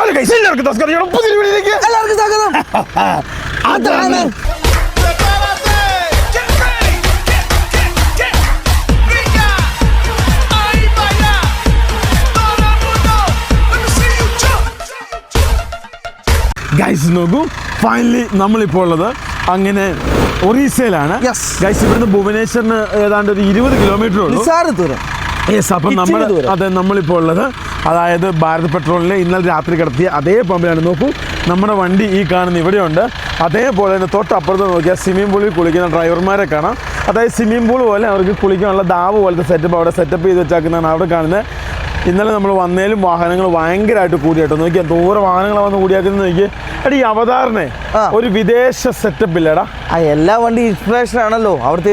Hello guys, എല്ലാവർക്കും നമസ്കാരം. പുതിയൊരു വീഡിയോയിലേക്ക് എല്ലാവർക്കും സ്വാഗതം. അതാണ് ഗൈസ് നോക്കൂ, ഫൈനലി നമ്മളിപ്പോൾ ഉള്ളത് അങ്ങനെ ഒറീസയിലാണ്. ഗൈസ് ഇവിടുന്ന് ഭുവനേശ്വറിന് ഏതാണ്ട് ഒരു 20 കിലോമീറ്റർ ഉള്ളൂ. യെസ്, അപ്പം നമ്മളിപ്പോൾ ഉള്ളത് അതായത് ഭാരത് പെട്രോളിലെ ഇന്നലെ രാത്രി കിടത്തിയ അതേ പമ്പിലാണ്. നോക്കൂ, നമ്മുടെ വണ്ടി ഈ കാണുന്ന ഇവിടെയുണ്ട്. അതേപോലെ തന്നെ തൊട്ടപ്പുറത്ത് നോക്കിയാൽ സ്വിമ്മിംഗ് പൂളിൽ കുളിക്കുന്ന ഡ്രൈവർമാരെ കാണാം. അതായത് സ്വിമ്മിംഗ് പൂൾ പോലെ അവർക്ക് കുളിക്കാനുള്ള ദാവ് പോലത്തെ സെറ്റപ്പ് അവിടെ സെറ്റപ്പ് ചെയ്ത് വെച്ചാക്കുന്നതാണ് അവിടെ കാണുന്നത്. ഇന്നലെ നമ്മൾ വന്നേലും വാഹനങ്ങൾ ഭയങ്കരമായിട്ട് കൂടിയാട്ടോ. നോക്കിയാൽ ദൂരെ വാഹനങ്ങൾ വന്ന് കൂടിയാക്കുന്നത് നോക്കി. എടി ഈ അവതാറിനെ ഒരു വിദേശ സെറ്റപ്പ് ഇല്ലടാ. എല്ലാ വണ്ടി ഇൻസ്പിറേഷൻ ആണല്ലോ അവിടുത്തെ.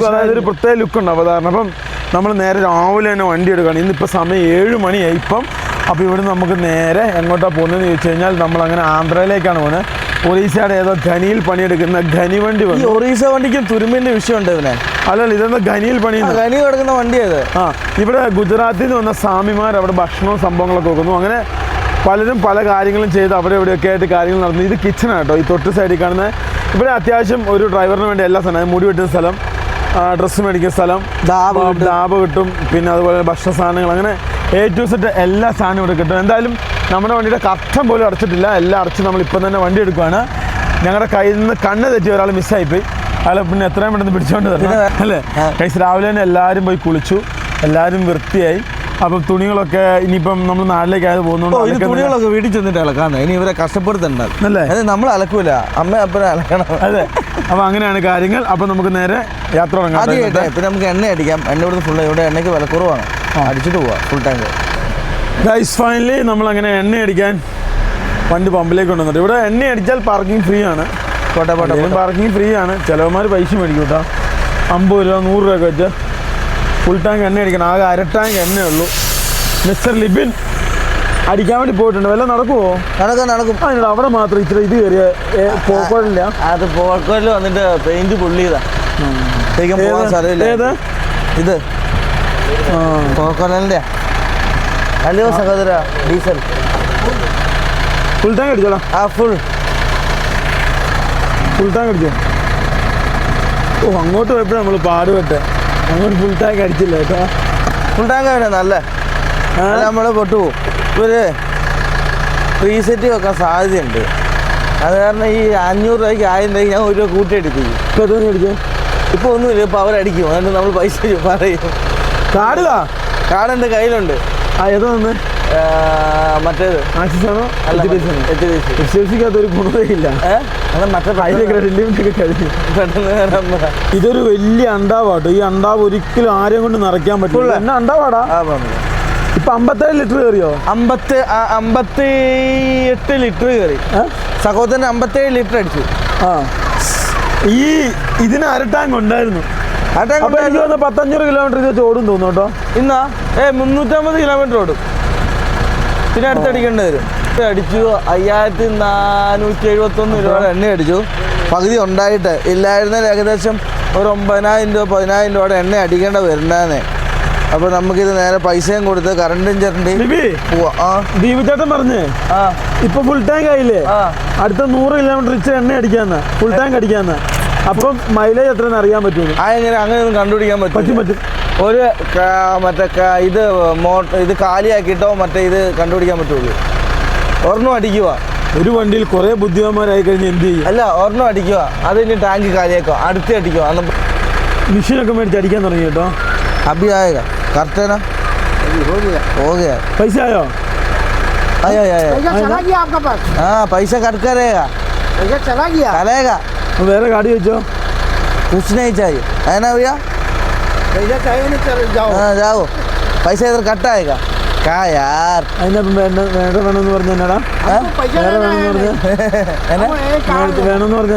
അതായത് ഒരു പ്രത്യേക ലുക്കുണ്ട് അവതാറിന്. അപ്പം നമ്മൾ നേരെ രാവിലെ തന്നെ വണ്ടി എടുക്കുകയാണ്. ഇന്നിപ്പോൾ സമയം 7 മണിയായി ഇപ്പം. അപ്പോൾ ഇവിടെ നമുക്ക് നേരെ എങ്ങോട്ടാണ് പോകുന്നതെന്ന് ചോദിച്ചു കഴിഞ്ഞാൽ നമ്മളങ്ങനെ ആന്ധ്രയിലേക്കാണ് പോകുന്നത്. ഒറീസയുടെ ഏതോ ഖനിയിൽ പണിയെടുക്കുന്ന ഖനി വണ്ടി വന്നു. ഒറീസ വണ്ടിക്കും തുരുമ്പിൻ്റെ വിഷയമുണ്ട് ഇതിനെ. അല്ലല്ല, ഇതെന്താ ഖനിയിൽ പണി കിടക്കുന്ന വണ്ടിയത്. ഇവിടെ ഗുജറാത്തിൽ നിന്ന് വന്ന സ്വാമിമാർ അവിടെ ഭക്ഷണവും സംഭവങ്ങളൊക്കെ വെക്കുന്നു. അങ്ങനെ പലരും പല കാര്യങ്ങളും ചെയ്ത് അവിടെ എവിടെയൊക്കെ ആയിട്ട് കാര്യങ്ങൾ നടന്നു. ഇത് കിച്ചണാണ് കേട്ടോ, ഈ തൊട്ട് സൈഡിൽ കാണുന്നത്. ഇവിടെ അത്യാവശ്യം ഒരു ഡ്രൈവറിന് വേണ്ടി എല്ലാ സ്ഥലം, മുടി വെട്ടുന്ന സ്ഥലം, ഡ്രസ്സ് മേടിക്കുന്ന സ്ഥലം, ദാബ് കിട്ടും, പിന്നെ അതുപോലെ ഭക്ഷണ സാധനങ്ങൾ, അങ്ങനെ A to Z എല്ലാ സാധനവും ഇവിടെ കിട്ടും. എന്തായാലും നമ്മുടെ വണ്ടിയുടെ കഷ്ടം പോലും അടച്ചിട്ടില്ല. എല്ലാം അടച്ച് നമ്മളിപ്പം തന്നെ വണ്ടി എടുക്കുകയാണ്. ഞങ്ങളുടെ കയ്യിൽ നിന്ന് കണ്ണ് തെറ്റി ഒരാൾ മിസ്സായിപ്പോയി. അയാളെ പിന്നെ എത്രയും പെട്ടെന്ന് പിടിച്ചുകൊണ്ട് തരണം അല്ലേ. കൈസ് രാവിലെ തന്നെ എല്ലാവരും പോയി കുളിച്ചു, എല്ലാവരും വൃത്തിയായി. അപ്പം തുണികളൊക്കെ ഇനിയിപ്പം നമ്മൾ നാട്ടിലേക്ക് ആയത് പോകുന്നുണ്ട്. തുണികളൊക്കെ വീട്ടിൽ ചെന്നിട്ട് അലക്കാണ്. ഇനി ഇവരെ കഷ്ടപ്പെടുത്തണ്ടല്ലേ, അത് നമ്മൾ അലക്കൂല, അമ്മ അപ്പനെ അലക്കണം. അതെ, അപ്പം അങ്ങനെയാണ് കാര്യങ്ങൾ. അപ്പം നമുക്ക് നേരെ യാത്ര തുടങ്ങാം. പിന്നെ നമുക്ക് എണ്ണ അടിക്കാം. എണ്ണ ഇവിടുന്ന് ഫുള്ള്, ഇവിടെ എണ്ണയ്ക്ക് വില കുറവാണ്, അടിച്ചിട്ട് പോവാം ഫുൾ ടാങ്ക്. ഗൈസ് ഫൈനലി നമ്മളങ്ങനെ എണ്ണ അടിക്കാൻ വണ്ടി പമ്പിലേക്ക് കൊണ്ടുവന്നിട്ട്. ഇവിടെ എണ്ണ അടിച്ചാൽ പാർക്കിംഗ് ഫ്രീ ആണ്. പാർക്കിംഗ് ഫ്രീ ആണ്. ചിലവന്മാർ പൈസ മേടിക്കും കേട്ടോ. 50 രൂപ 100 രൂപ വെച്ച് ഫുൾ ടാങ്ക് എണ്ണ അടിക്കണം. ആകെ അര ടാങ്ക് എണ്ണയേ ഉള്ളൂ. മിസ്റ്റർ ലിബിൻ അടിക്കാൻ വേണ്ടി പോയിട്ടുണ്ട്. വല്ല നടക്കുമോ? നടക്കും. അതിനോട് അവിടെ മാത്രം ഇത്ര ഇത് കയറിയ പോക്കോഴില്ല. അത് പോക്കോഴിൽ വന്നിട്ട് പെയിന്റ് പൊള്ളിയതാ. ഏത് ഇത് പോക്കോലിന്റെ ഹലോ സഹോദര, ഡീസൽ ഫുൾ ടാങ്ക് അടിച്ചോളാം. ഫുൾ ടാങ്ക് അടിച്ചോ. ഓ, അങ്ങോട്ട് പോയപ്പോഴും നമ്മൾ പാടുപെട്ടെ. അങ്ങോട്ട് ഫുൾ ടാങ്ക് അടിച്ചില്ല കേട്ടോ. ഫുൾ ടാങ്ക് വേണം, നല്ല നമ്മൾ പൊട്ടുപോകും. ഒരു റീസെറ്റ് വെക്കാൻ സാധ്യതയുണ്ട്. അത് കാരണം ഈ 500 രൂപയ്ക്ക് 1000 രൂപയ്ക്ക് ഞാൻ 1 രൂപ കൂട്ടിയെടുപ്പിക്കും. ഇപ്പോൾ എത്ര അടിക്കും? ഇപ്പോൾ ഒന്നുമില്ല, ഇപ്പോൾ അവരടിക്കും. അതുകൊണ്ട് നമ്മൾ പൈസ പറയും. കാർഡ് എൻ്റെ കയ്യിലുണ്ട്. ഏതാ തന്നെ മറ്റേത് ആക്സിസ് ആണോ? HDFCക്കകത്തൊരു ഗുണമേ ഇല്ല. ഇതൊരു വലിയ അണ്ടാവാട്ടോ. ഈ അണ്ടാവ് ഒരിക്കലും ആരെയും കൊണ്ട് നിറയ്ക്കാൻ പറ്റില്ല. എന്നാ അണ്ടാവാടാ. ഇപ്പൊ 57 ലിറ്റർ കയറിയോ? 58 ലിറ്റർ കയറി. സഹോദരൻ 57 ലിറ്റർ അടിച്ചു. ഈ ഇതിന് അര ടാങ്ക് ഉണ്ടായിരുന്നു. 1500 കിലോമീറ്റർ ഇത് ഓടും തോന്നുന്നു കേട്ടോ. ഇന്നാ 350 കിലോമീറ്റർ ഓടും. പിന്നെ അടുത്തടിക്കേണ്ടി വരും. അടിച്ചു 5471 രൂപ എണ്ണ അടിച്ചു. പകുതി ഉണ്ടായിട്ട് ഇല്ലായിരുന്നാൽ ഏകദേശം ഒരു 9000 രൂപ 10000 രൂപയുടെ എണ്ണ അടിക്കേണ്ട വരുന്നേ. അപ്പോൾ നമുക്കിത് നേരെ പൈസയും കൊടുത്ത് കറണ്ടും ചേട്ടൻ്റെ ദീപചേട്ടൻ പറഞ്ഞേ ഇപ്പൊ ഫുൾ ടാങ്ക് ആയില്ലേ, അടുത്ത 100 കിലോമീറ്റർ ഇച്ചിരി എണ്ണ അടിക്കാന്ന്, ഫുൾ ടാങ്ക് അടിക്കാന്ന്. അപ്പം മൈലേജ് എത്രയെന്ന് അറിയാൻ പറ്റുമോ? അങ്ങനെയൊന്നും കണ്ടുപിടിക്കാൻ പറ്റും. ഒരു മറ്റേ ഇത് കാലിയാക്കിയിട്ടോ മറ്റേ ഇത് കണ്ടുപിടിക്കാൻ പറ്റുള്ളൂ. ഒരെണ്ണം അടിക്കുക. ഒരു വണ്ടിയിൽ കുറേ ബുദ്ധിമാന്മാരായി കഴിഞ്ഞ് എന്ത് ചെയ്യും? അല്ല, ഒരെണ്ണം അടിക്കുക, അത് ഇനി ടാങ്ക് കാലിയാക്കുക, അടുത്ത് അടിക്കുക. മെഷീനൊക്കെ മേടിച്ച് അടിക്കാൻ തുടങ്ങി കേട്ടോ. अभी आएगा कर्टन हो गया पैसा आया आया पैसा चला गया आपका पास? हाँ, पैसा कट करेगा, पैसा चला गया, चलेगा. वेरे गाड़ी हो कुछ नहीं चाहिए है ना भैया. पैसा चाहिए नहीं, चल जाओ. हाँ जाओ, पैसा इधर कट आएगा. क्या यार വേണമെന്ന് പറഞ്ഞ എന്നാടാ? വേണമെന്ന് പറഞ്ഞ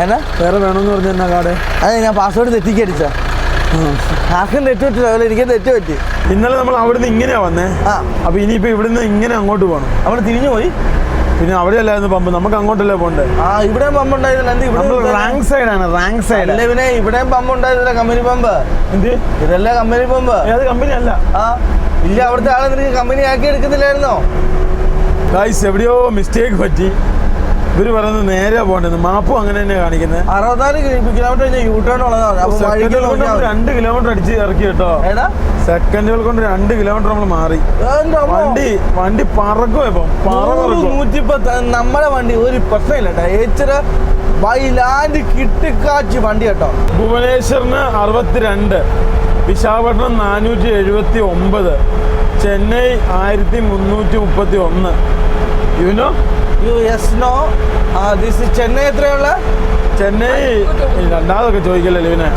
എന്നാ? വേറെ വേണമെന്ന് പറഞ്ഞ എന്നാ കാർഡ്? അതെ, ഞാൻ പാസ്വേഡ് തെറ്റിക്ക് അടിച്ച. ആർക്കും തെറ്റ് പറ്റില്ല, എനിക്ക് തെറ്റ് പറ്റി. ഇന്നലെ നമ്മൾ അവിടുന്ന് ഇങ്ങനെയാ വന്നേ. അപ്പൊ ഇനിയിപ്പോ ഇവിടുന്ന് ഇങ്ങനെ അങ്ങോട്ട് പോകണം. അവിടെ തിരിഞ്ഞു പോയി. പിന്നെ അവിടെ അല്ലായിരുന്നു പമ്പ്, നമുക്ക് അങ്ങോട്ടല്ലേ പോണ്ടേ? ഇവിടെയും പമ്പ് ഉണ്ടായിരുന്നില്ല. റാങ്ക് സൈഡാണ്, റാങ്ക് സൈഡ്. അല്ലേ പിന്നെ ഇവിടെയും പമ്പ് ഉണ്ടായിരുന്നില്ല, കമ്പനി പമ്പ്. എന്ത് ഇതല്ലേ കമ്പനി പമ്പ്? ഏത് കമ്പനി അല്ല. ഇല്ല, അവിടുത്തെ ആളെ നിനക്ക് കമ്പനി ആക്കി എടുക്കുന്നില്ലായിരുന്നോ? ഗൈസ് എവിടെയോ മിസ്റ്റേക്ക് പറ്റി. ഇവർ പറയുന്നത് നേരെ പോകേണ്ടത്, മാപ്പും അങ്ങനെ തന്നെ കാണിക്കുന്നത്. 64 കിലോമീറ്റർ കഴിഞ്ഞാൽ യൂ ടേൺ ഉള്ളതാണ്. അപ്പോൾ സെക്കൻഡുകൾ കൊണ്ട് 2 കിലോമീറ്റർ അടിച്ച് ഇറക്കി കേട്ടോ. സെക്കൻഡുകൾ കൊണ്ട് 2 കിലോമീറ്റർ നമ്മൾ മാറി. വണ്ടി പറക്കും. ഇപ്പം 110 നമ്മുടെ വണ്ടി ഒരു പ്രശ്നമില്ല കേട്ടോ. ഏച്ചറ വൈലാൻഡ് കിട്ടിക്കാച്ചി വണ്ടി കേട്ടോ. ഭുവനേശ്വറിന് 62, വിശാഖപട്ടണം 479, ചെന്നൈ 1331. യുനോ ചെന്നൈ എത്രയുള്ള? ചെന്നൈ രണ്ടാമതൊക്കെ ചോദിക്കല്ലേ ഇവനെ.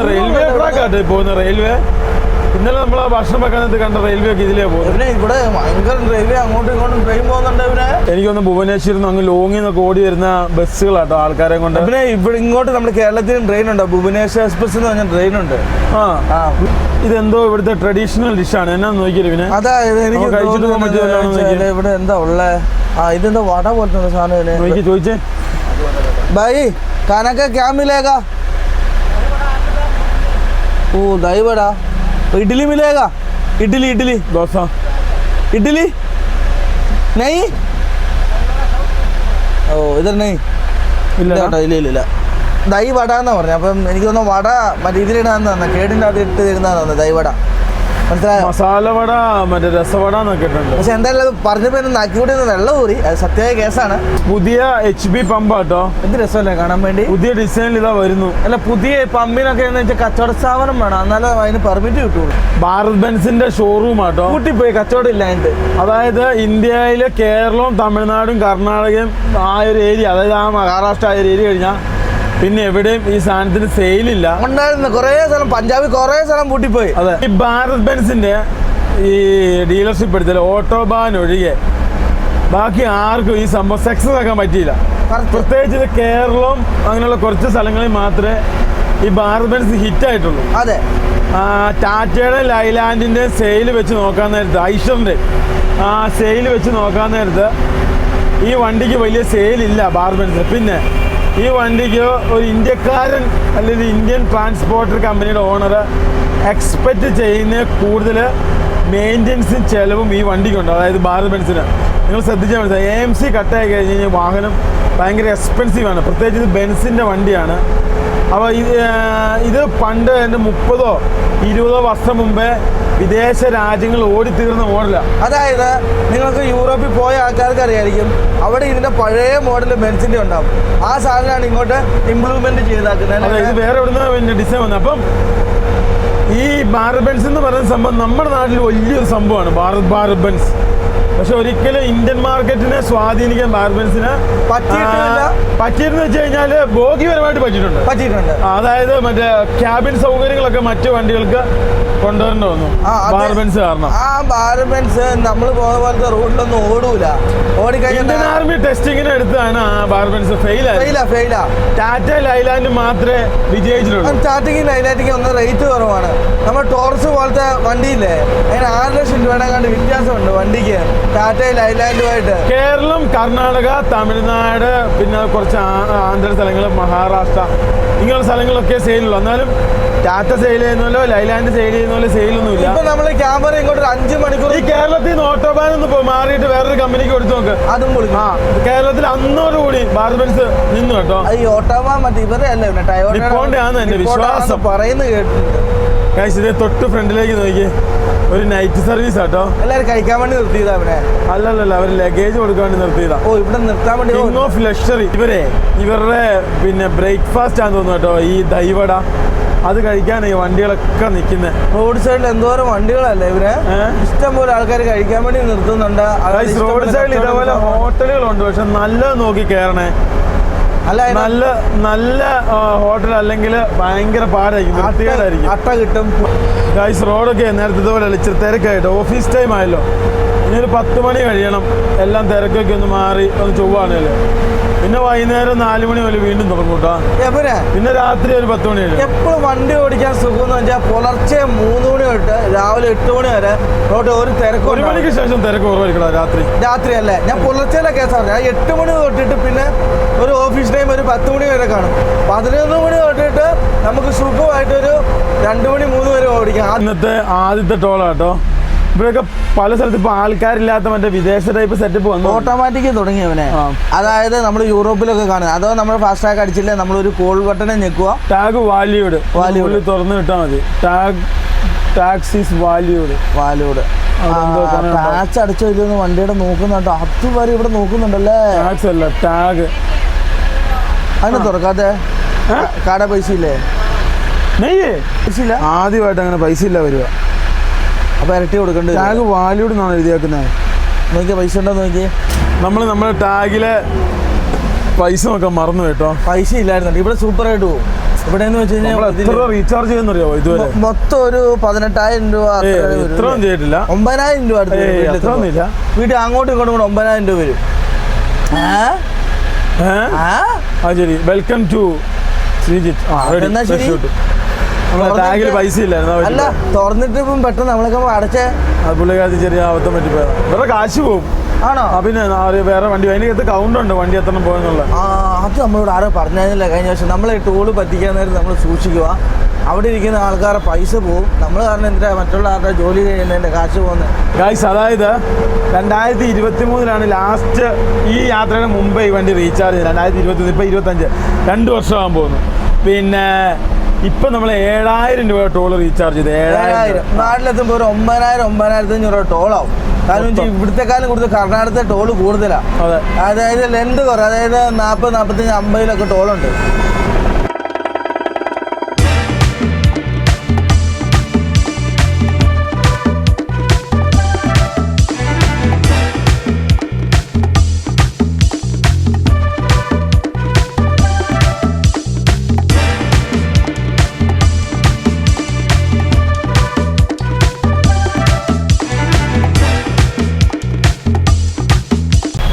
റെയിൽവേ ട്രാക്ക് ആട്ടെ പോകുന്ന റെയിൽവേ. ഇന്നലെ നമ്മൾ ആ ഭക്ഷണം വെക്കാനത്ത് കണ്ട റെയിൽവേ ഒക്കെ ഇതിലേ പോകുന്നത്. ഇവിടെ ഭയങ്കര റെയിൽവേ അങ്ങോട്ടും ഇങ്ങോട്ടും ട്രെയിൻ പോകുന്നുണ്ട്. ഇവിടെ എനിക്കൊന്ന് ഭുവനേശ്വരിൽ നിന്ന് അങ്ങ് ലോങ്ങിൽ നിന്നൊക്കെ ഓടി വരുന്ന ബസ്സുകളാട്ടോ ആൾക്കാരെ കൊണ്ട്. പിന്നെ ഇവിടെ ഇങ്ങോട്ട് നമ്മുടെ കേരളത്തിലും ട്രെയിൻ ഉണ്ട്, ഭുവനേശ്വർ എക്സ്പ്രസ് എന്ന് പറഞ്ഞ ട്രെയിൻ ഉണ്ട്. ഇതെന്തോ ഇവിടുത്തെ ട്രഡീഷണൽ ഡിഷാണ്. എന്നാന്ന് നോക്കിയത് പിന്നെ അതായത് എനിക്ക് കഴിച്ചിട്ട് പോകാൻ പറ്റിയതല്ലോ. ഇവിടെ എന്താ ഉള്ളേ? ഇതെന്താ വട പോലത്തെ സാധനം ചോദിച്ചേ. ഭായി കാനക്ക ക്യാ മിലേഗാ? ഓ ദഹി വട. इडली मिलेगा? इडली डोसा इडली नहीं? ഓ ഇതർ നെയ് ഇല്ല കേട്ടോ. ഇല്ല ദൈ വട എന്നാ പറഞ്ഞത്. അപ്പം എനിക്ക് തോന്നുന്നു വട മറ്റേ ഇതിലിടാന്ന് തന്നെ, കേടിൻ്റെ അത് ഇട്ട് തരുന്നതാന്ന് തോന്നുന്നത്. ദൈ വട മനസ്സിലായോ? മസാല വട മറ്റേ രസവട എന്നൊക്കെ ഇട്ടുണ്ട്. പക്ഷെ എന്തായാലും പറഞ്ഞപ്പോൾ എന്നെ നാക്കിക്കൂടി ഒന്ന് വെള്ളം ഊറി. അത് സത്യമായ കേസാണ്. പുതിയ HB പമ്പ് കേട്ടോ. എന്ത് രസമല്ലേ കാണാൻ വേണ്ടി. പുതിയ ഡിസൈനിൽ ഇതാ വരുന്നു. അല്ല പുതിയ പമ്പിനൊക്കെ എന്ന് വെച്ചാൽ കച്ചവട സ്ഥാപനം വേണം, എന്നാലും അതിന് പെർമിറ്റ് കിട്ടുള്ളൂ. ഭാരത് ബെൻസിന്റെ ഷോറൂം ആട്ടോ. കൂട്ടിപ്പോയി കച്ചവടം ഇല്ലാണ്ട്. അതായത് ഇന്ത്യയിലെ കേരളവും തമിഴ്നാടും കർണാടകയും ആ ഒരു ഏരിയ, അതായത് ആ മഹാരാഷ്ട്ര ആ ഒരു ഏരിയ കഴിഞ്ഞാൽ പിന്നെ എവിടെയും ഈ സാധനത്തിന് സെയിലില്ല. ഉണ്ടായിരുന്നു കുറേ സ്ഥലം, പഞ്ചാബിൽ കുറേ സ്ഥലം പൂട്ടിപ്പോയി. അതെ, ഈ ഭാരത് ബെൻസിന്റെ ഈ ഡീലർഷിപ്പ് എടുത്താൽ ഓട്ടോബാൻ ഒഴികെ ബാക്കി ആർക്കും ഈ സംഭവം സക്സസ് ആക്കാൻ പറ്റിയില്ല. പ്രത്യേകിച്ച് ഇത് കേരളവും അങ്ങനെയുള്ള കുറച്ച് സ്ഥലങ്ങളിൽ മാത്രമേ ഈ ഭാരത് ബെൻസ് ഹിറ്റ് ആയിട്ടുള്ളൂ. അതെ, ടാറ്റയുടെ ലൈലാൻഡിന്റെ സെയിൽ വെച്ച് നോക്കാൻ നേരത്ത്, ഐഷറിന്റെ ആ സെയിൽ വെച്ച് നോക്കാൻ നേരത്ത് ഈ വണ്ടിക്ക് വലിയ സെയിലില്ല ഭാരത് ബെൻസിന്. പിന്നെ ഈ വണ്ടിക്ക് ഒരു ഇന്ത്യക്കാരൻ അല്ലെങ്കിൽ ഇന്ത്യൻ ട്രാൻസ്പോർട്ടർ കമ്പനിയുടെ ഓണർ എക്സ്പെക്റ്റ് ചെയ്യുന്ന കൂടുതൽ മെയിൻ്റെനൻസും ചിലവും ഈ വണ്ടിക്കുണ്ട്. അതായത് ഭാരത് ബെൻസിന് നിങ്ങൾ ശ്രദ്ധിച്ചാൽ മനസ്സിലായി. AMC കട്ടായി കഴിഞ്ഞ് കഴിഞ്ഞാൽ വാഹനം ഭയങ്കര എക്സ്പെൻസീവാണ്. പ്രത്യേകിച്ച് ഇത് ബെൻസിൻ്റെ വണ്ടിയാണ്. അപ്പോൾ ഇത് പണ്ട് എൻ്റെ 30-20 വർഷം മുമ്പേ വിദേശ രാജ്യങ്ങൾ ഓടിത്തീർന്ന മോഡലാണ്. അതായത് നിങ്ങൾക്ക് യൂറോപ്പിൽ പോയ ആൾക്കാർക്ക് അറിയായിരിക്കും, അവിടെ ഇതിന്റെ പഴയ മോഡൽ ബെൻസിന്റെ ഉണ്ടാവും. ആ സാധനമാണ് ഇങ്ങോട്ട് ഇംപ്രൂവ്മെന്റ് ചെയ്താക്കുന്നത്. അതെ, ഇത് വേറെ എവിടുന്ന പിന്നെ ഡിസൈൻ വന്നത്. അപ്പം ഈ ഭാരത് ബെൻസ് എന്ന് പറയുന്ന സംഭവം നമ്മുടെ നാട്ടിൽ വലിയൊരു സംഭവമാണ്, ഭാരത് ബെൻസ്. പക്ഷെ ഒരിക്കലും ഇന്ത്യൻ മാർക്കറ്റിനെ സ്വാധീനിക്കാൻ ഭാരത് ബെൻസിന് പറ്റിയെന്ന് വെച്ച് കഴിഞ്ഞാൽ ഭോഗിപരമായിട്ട് പറ്റിയിട്ടുണ്ട്. അതായത് മറ്റേ ക്യാബിൻ സൗകര്യങ്ങളൊക്കെ മറ്റു വണ്ടികൾക്ക് കൊണ്ടുവരേണ്ടി വന്നു ഭാരത് ബെൻസ് കാരണം. ആ ഭാരത് ബെൻസ് നമ്മൾ പോകുന്ന പോലത്തെ റോഡിലൊന്നും ഓടൂല. ഓടിക്കഴിഞ്ഞാൽ ഇന്ത്യൻ ആർമി ടെസ്റ്റിങ്ങിന് എടുത്താണ് ആ ഭാരത് ബെൻസ് ഫെയിലാ. ടാറ്റ ലൈലാൻഡ് മാത്രമേ വിജയിച്ചിട്ടുള്ളൂ. ടാറ്റയ്ക്ക് ലൈലാൻഡിക്ക് ഒന്ന് റേറ്റ് കുറവാണ്. നമ്മൾ ടോറസ് പോലത്തെ വണ്ടിയില്ലേ, അതിന് 6 ലക്ഷം രൂപയുടെ കണ്ട് വ്യത്യാസമുണ്ട് വണ്ടിക്ക് ടാറ്റ ലൈലാൻഡുമായിട്ട്. കേരളം, കർണാടക, തമിഴ്നാട്, പിന്നെ കുറച്ച് ആന്ധ്ര സ്ഥലങ്ങൾ, മഹാരാഷ്ട്ര ഇങ്ങനെയുള്ള സ്ഥലങ്ങളൊക്കെ സെയിലുള്ളൂ. എന്നാലും ടാറ്റ സെയിൽ ചെയ്യുന്നല്ലോ ലൈലാൻഡ് സെയിൽ ചെയ്യുന്നല്ലോ സെയിലൊന്നുമില്ല. ഇപ്പൊ നമ്മൾ ക്യാമറ ഇങ്ങോട്ട് 5 മണിക്കൂർ ഈ കേരളത്തിൽ നിന്ന് ഓട്ടോബാൻ ഒന്ന് മാറിയിട്ട് വേറൊരു കമ്പനിക്ക് കൊടുത്തു നോക്ക്, അതും പൊളിക്കും. കേരളത്തിൽ അന്നോടുകൂടി ഭാരത് ബെൻസ് നിന്നു കേട്ടോ. ഈ ഓട്ടോബാൻ മറ്റേ ഇവരെ അല്ലേ ആണ് എന്റെ വിശ്വാസം പറയുന്നത് കേട്ടിട്ടുണ്ട്. ഇതേ തൊട്ട് ഫ്രണ്ടിലേക്ക് നോക്കി, ഒരു നൈറ്റ് സർവീസ് ആട്ടോ. എല്ലാവരും കഴിക്കാൻ വേണ്ടി നിർത്തിയതാ അവനെ? അല്ലല്ല, അവർ ലഗേജ് കൊടുക്കാൻ വേണ്ടി നിർത്തിയതാ. ഓ, ഇവിടെ നിർത്താൻ വേണ്ടി. കിങ് ഓഫ് ലക്ഷറി ഇവരുടെ പിന്നെ ബ്രേക്ക്ഫാസ്റ്റ് ആണെന്ന് തോന്നുന്നു കേട്ടോ ഈ ദൈവട. അത് കഴിക്കാനാണ് ഈ വണ്ടികളൊക്കെ നിൽക്കുന്നത്. റോഡ് സൈഡിൽ എന്തോരം വണ്ടികളല്ലേ ഇവര്, ഇഷ്ടംപോലെ ആൾക്കാർ കഴിക്കാൻ വേണ്ടി നിർത്തുന്നുണ്ട്. റോഡ് സൈഡിൽ ഇതേപോലെ ഹോട്ടലുകളുണ്ട്, പക്ഷെ നല്ലത് നോക്കി കയറണേ. നല്ല ഹോട്ടൽ അല്ലെങ്കിൽ ഭയങ്കര പാടായിരിക്കും, വൃത്തികേടായിരിക്കും, അട്ട കിട്ടും. ഗൈസ് റോഡൊക്കെ നേരത്തെ ഇതുപോലെ ഇച്ചിരി തിരക്കായിട്ട് ഓഫീസ് ടൈം ആയല്ലോ. ഇനി ഒരു 10 മണി കഴിയണം എല്ലാം തിരക്കൊക്കെ ഒന്ന് മാറി ഒന്ന് ചൊവ്വാണല്ലോ. പിന്നെ വൈകുന്നേരം 4 മണി മുതൽ വീണ്ടും തുടങ്ങും കേട്ടോ. പിന്നെ രാത്രി ഒരു 10 മണി വരെ. എപ്പോഴും വണ്ടി ഓടിക്കാൻ സുഖം എന്ന് വെച്ചാൽ പുലർച്ചെ 3 മണി തൊട്ട് രാവിലെ 8 മണി വരെ റോഡ് ഒരു തിരക്ക്. 1 മണിക്ക് ശേഷം തിരക്ക് കുറവായിരിക്കണം രാത്രി അല്ലേ? ഞാൻ പുലർച്ചെയിലെ കേസാണ്. ഞാൻ 8 മണി തൊട്ടിട്ട് പിന്നെ ഒരു ഓഫീസ് ടൈം ഒരു 10 മണി വരെ കാണും. 11 മണി തൊട്ടിട്ട് നമുക്ക് സുഖമായിട്ടൊരു 2 മണി 3 വരെ ഓടിക്കാം. ഇന്നത്തെ ആദ്യത്തെ ടോളാട്ടോ. ഇവിടെയൊക്കെ പല സ്ഥലത്ത് ഇപ്പോൾ ആൾക്കാരില്ലാത്ത മറ്റേ വിദേശ ടൈപ്പ് സെറ്റപ്പ് വന്നു. ഓട്ടോമാറ്റിക് തുടങ്ങിയവനെ. ആ. അതായത് നമ്മൾ യൂറോപ്പിലൊക്കെ കാണുക. അഥവാ നമ്മൾ ഫാസ്റ്റ് ടാഗ് അടിച്ചില്ലേ, നമ്മളൊരു കോൾ ബട്ടനെ ഞെക്കുക, ടാഗ് വാല്യൂഡ് തുറന്ന് വിട്ടാൽ മതി. ടാക്സിസ് വാല്യൂഡ് ടാക്സ് അടിച്ചോ ഇല്ലെന്ന് വണ്ടിയുടെ നോക്കുന്നുണ്ടോ? അതുവരെ ഇവിടെ നോക്കുന്നുണ്ടല്ലേ. ടാക്സ് അല്ല, ടാഗ്. അതിനെ തുറക്കാത്തെ കട പൈസ ഇല്ലേ? പൈസ ഇല്ല. ആദ്യമായിട്ട് അങ്ങനെ പൈസ ഇല്ല വരിക. അപ്പൊ ഇരട്ടി കൊടുക്കണ്ടേ? ടാഗ് വാല്യൂഡ് എന്നാണ് എഴുതിയേക്കുന്നത്. നോക്കിയാ പൈസ ഉണ്ടോ നോക്കിയേ. നമ്മുടെ ടാഗിലെ പൈസ നോക്കാൻ മറന്നു കേട്ടോ. പൈസ ഇല്ലായിരുന്നു. ഇവിടെ സൂപ്പർ ആയിട്ട് പോകും. ഇവിടെ എന്ന് വെച്ച് കഴിഞ്ഞാൽ റീചാർജ് ചെയ്യുന്നറിയോ ഇതുവരെ? മൊത്തം ഒരു 18,000 രൂപ. ഇത്രയും ചെയ്തിട്ടില്ല. 9,000 രൂപ വീട്ടിൽ അങ്ങോട്ടും ഇങ്ങോട്ടും കൂടെ 9,000 രൂപ വരും. ശരി. Welcome to Sreejith. ടാഗിൽ പൈസ ഇല്ലായിരുന്നു. അല്ല, തുറന്നിട്ട് ഇപ്പം പെട്ടെന്ന് നമ്മളൊക്കെ അടച്ചേ. പുള്ളിക്കാരത്തി ചെറിയ അബദ്ധം പറ്റിപ്പോയത്. വേറെ കാശ് പോവും. ആണോ? പിന്നെ വേറെ വണ്ടി അതിനകത്ത് കൗണ്ട് ഉണ്ട് വണ്ടി എത്ര പോയെന്നുള്ള. അത് നമ്മളോട് ആരോ പറഞ്ഞില്ല കഴിഞ്ഞ വർഷം. നമ്മളെ ടൂള് പറ്റിക്കാൻ നേരം നമ്മൾ സൂക്ഷിക്കുക. അവിടെ ഇരിക്കുന്ന ആൾക്കാരെ പൈസ പോവും. നമ്മൾ കാരണം എന്തിനാ മറ്റുള്ള ആരുടെ ജോലി ചെയ്യുന്നതിൻ്റെ കാശ് പോകുന്നത്? ഗായ്സ്, അതായത് 2023 ലാസ്റ്റ് ഈ യാത്രയുടെ മുമ്പ് ഈ വണ്ടി റീചാർജ് ചെയ്ത്. 2023 ഇപ്പം 25 2 വർഷമാകാൻ പോകുന്നു. പിന്നെ ഇപ്പം നമ്മൾ 7,000 രൂപ ടോൾ റീചാർജ് ചെയ്ത്. 7,000 നാട്ടിലെത്തുമ്പോൾ ഒരു 9,000-9,500 രൂപ ടോളാവും. കാരണം ഇവിടുത്തെക്കാലം കൂടുതൽ കർണാടകത്തെ ടോള് കൂടുതലാണ്. അതെ. അതായത് ലെന്ത് കുറവ്. അതായത് 40, 45, 50 ടോളുണ്ട്.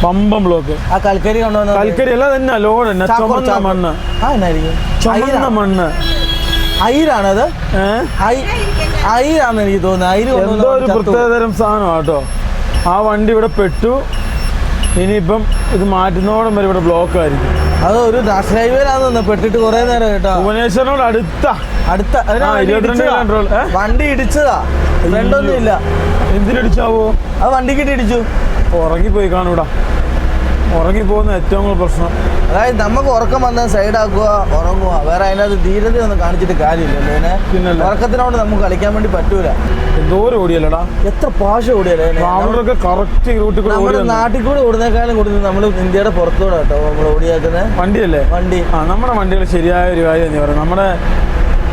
പമ്പം ബ്ലോക്ക്. ആ കൽക്കരി കൊണ്ടുവന്ന കൽക്കരി അല്ല, തന്നെ ലോഡ് തന്നെ. ചുമന്ന മണ്ണ്. ചുമന്ന മണ്ണ്. അയിരാണത്. അയിരാന്ന് എനിക്ക് തോന്നുന്നത്. എന്തോ ഒരു പ്രത്യേകതരം സാധനം കേട്ടോ. ആ വണ്ടി ഇവിടെ പെട്ടു. ഇനിയിപ്പം ഇത് മാറ്റുന്നോളം വരെ ഇവിടെ ബ്ലോക്ക് ആയിരിക്കും. അത് ഒരു നാഷണൽ ഹൈവേയിലാന്ന് പെട്ടിട്ട് കുറെ നേരം കേട്ടോ. ഭുവനേശ്വറിനോട് അടുത്ത 22 കിലോമീറ്റർ വണ്ടി ഇടിച്ചതാ. ഫ്രണ്ടൊന്നും ഇല്ല. എന്തിനിടിച്ചാവോ? അത് വണ്ടിക്കിട്ട് ഇടിച്ചു. ഉറങ്ങിപ്പോയി കാണൂടാ. ഉറങ്ങിപ്പോകുന്ന ഏറ്റവും കൂടുതൽ പ്രശ്നം. അതായത് നമുക്ക് ഉറക്കം വന്നാൽ സൈഡാക്കുക, ഉറങ്ങുക. വേറെ അതിനകത്ത് ധീരതയൊന്നും കാണിച്ചിട്ട് കാര്യമില്ലല്ലോ. പിന്നെ ഉറക്കത്തിനോട് നമുക്ക് കളിക്കാൻ വേണ്ടി പറ്റൂല. എന്തോരം ഓടിയല്ലടാ. എത്ര പാഷ ഓടിയല്ലേ. ട്രാവലറൊക്കെ കറക്റ്റ് റൂട്ടിൽ കൂടെ നമ്മുടെ നാട്ടിൽ കൂടെ ഓടുന്നേക്കാളും കൂടുതൽ നമ്മൾ ഇന്ത്യയുടെ പുറത്തൂടെ കേട്ടോ നമ്മൾ ഓടിയാക്കുന്നത്. വണ്ടിയല്ലേ വണ്ടി. നമ്മുടെ വണ്ടികൾ ശരിയായ ഒരു കാര്യം എന്ന് പറയുന്നത് നമ്മുടെ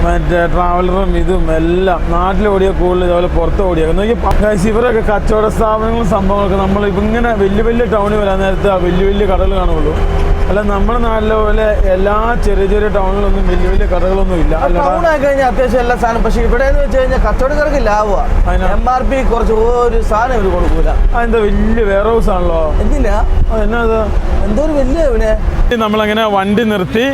മറ്റേ ട്രാവലറും ഇതും എല്ലാം നാട്ടിൽ ഓടിയ കൂടുതൽ ഇതുപോലെ പുറത്ത് ഓടിയാൽ ഇവരൊക്കെ കച്ചവട സ്ഥാപനങ്ങളും സംഭവങ്ങളൊക്കെ നമ്മൾ ഇങ്ങനെ വലിയ വലിയ ടൗണിൽ വരാൻ നേരത്തെ വലിയ വലിയ കടകൾ കാണുള്ളൂ. അല്ല നമ്മുടെ നാട്ടിലെ പോലെ എല്ലാ ചെറിയ ചെറിയ ടൗണിലൊന്നും വലിയ വലിയ കടകളൊന്നും ഇല്ല. ടൗണായി കഴിഞ്ഞാൽ അത്യാവശ്യം എല്ലാ സാധനം. പക്ഷേ ഇവിടെ എന്ന് വെച്ച് കഴിഞ്ഞാൽ കച്ചവടക്കാർക്ക് ലാഭമാണ്. MRP കുറച്ച് ഒരു സാധനം ഇവർ കൊടുക്കൂല. അതെന്താ വലിയ വെയർ ഹൗസ് ആണല്ലോ. എന്തിനാ എന്നാ എന്തോ ഒരു വലിയ ഇവിടെ നമ്മളങ്ങനെ വണ്ടി നിർത്തി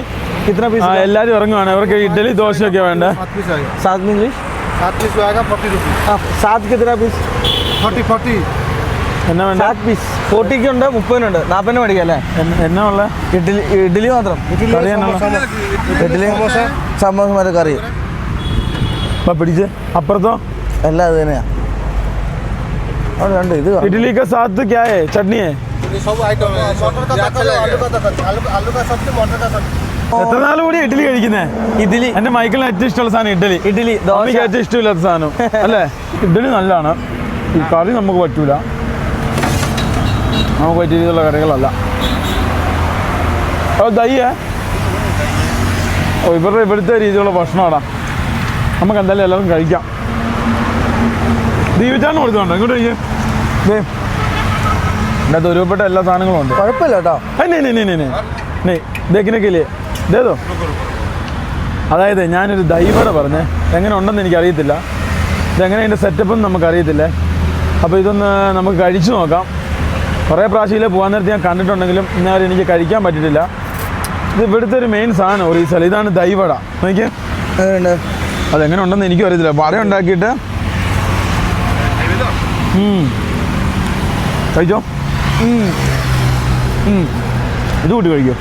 എല്ലാരും ഇറങ്ങുവാണ്. അവർക്ക് ഇഡ്ഡലി ദോശയൊക്കെ വേണ്ടേ? 7 पीस 7 कितना पीस 40 എന്നാ വേണ്ട? 7 पीस 40 ഉണ്ട് 30 40 മേടിക്കാം അല്ലേ? എന്നാ ഉള്ള ഇഡ്ഡലി മാത്രം. ഇഡ്ഡലി സമോസ മറ്റേ കറി പിടിച്ച് അപ്പുറത്തോ എല്ലാം അത് തന്നെയാ. അവിടെ രണ്ട് ഇത് इडली के साथ क्या है? चटनी है? सब आइटम है। मटर का तड़का, आलू का सब्जी, मटर का सब्जी। എത്ര നാൾ കൂടി ഇഡ്ഡലി കഴിക്കുന്നേ? ഇഡ്ഡലി എന്റെ മൈക്കിളിന് ഏറ്റവും ഇഷ്ടമുള്ള സാധനം ഇഡ്ഡലി. എനിക്ക് ഏറ്റവും ഇഷ്ടമില്ലാത്ത സാധനം അല്ലേ? ഇഡ്ഡലി നല്ലതാണ്. ഈ കറി നമുക്ക് പറ്റൂല. നമുക്ക് പറ്റിയ രീതിയിലുള്ള കറികളല്ല. ദയ്യേ ഇവിടുത്തെ രീതിയിലുള്ള ഭക്ഷണമാടാ. നമുക്ക് എന്തായാലും എല്ലാവരും കഴിക്കാം. ദീപിച്ചാണ് കൊടുത്തോണ്ടോ ഇങ്ങോട്ട് കഴിക്കാം. ഇതിനകത്ത് ഒരുപ്പെട്ട എല്ലാ സാധനങ്ങളും ഉണ്ട്. കുഴപ്പമില്ല കേട്ടോ. ഇതേതോ അതായത് ഞാനൊരു ദൈവട പറഞ്ഞേ. എങ്ങനെ ഉണ്ടെന്ന് എനിക്കറിയത്തില്ല. ഇതെങ്ങനെ അതിൻ്റെ സെറ്റപ്പൊന്നും നമുക്കറിയത്തില്ലേ. അപ്പോൾ ഇതൊന്ന് നമുക്ക് കഴിച്ചു നോക്കാം. കുറേ പ്രാവശ്യം പോകാൻ നേരത്തെ ഞാൻ കണ്ടിട്ടുണ്ടെങ്കിലും ഇന്നാലും എനിക്ക് കഴിക്കാൻ പറ്റിയിട്ടില്ല. ഇത് ഇവിടുത്തെ ഒരു മെയിൻ സാധനം ഒറീസയിൽ. ഇതാണ് ദൈവട. നോക്കിയേ അതെങ്ങനെ ഉണ്ടെന്ന് എനിക്കും അറിയത്തില്ല. വട ഉണ്ടാക്കിയിട്ട് കഴിച്ചോ. ഇത് കൂട്ടി കഴിക്കോ.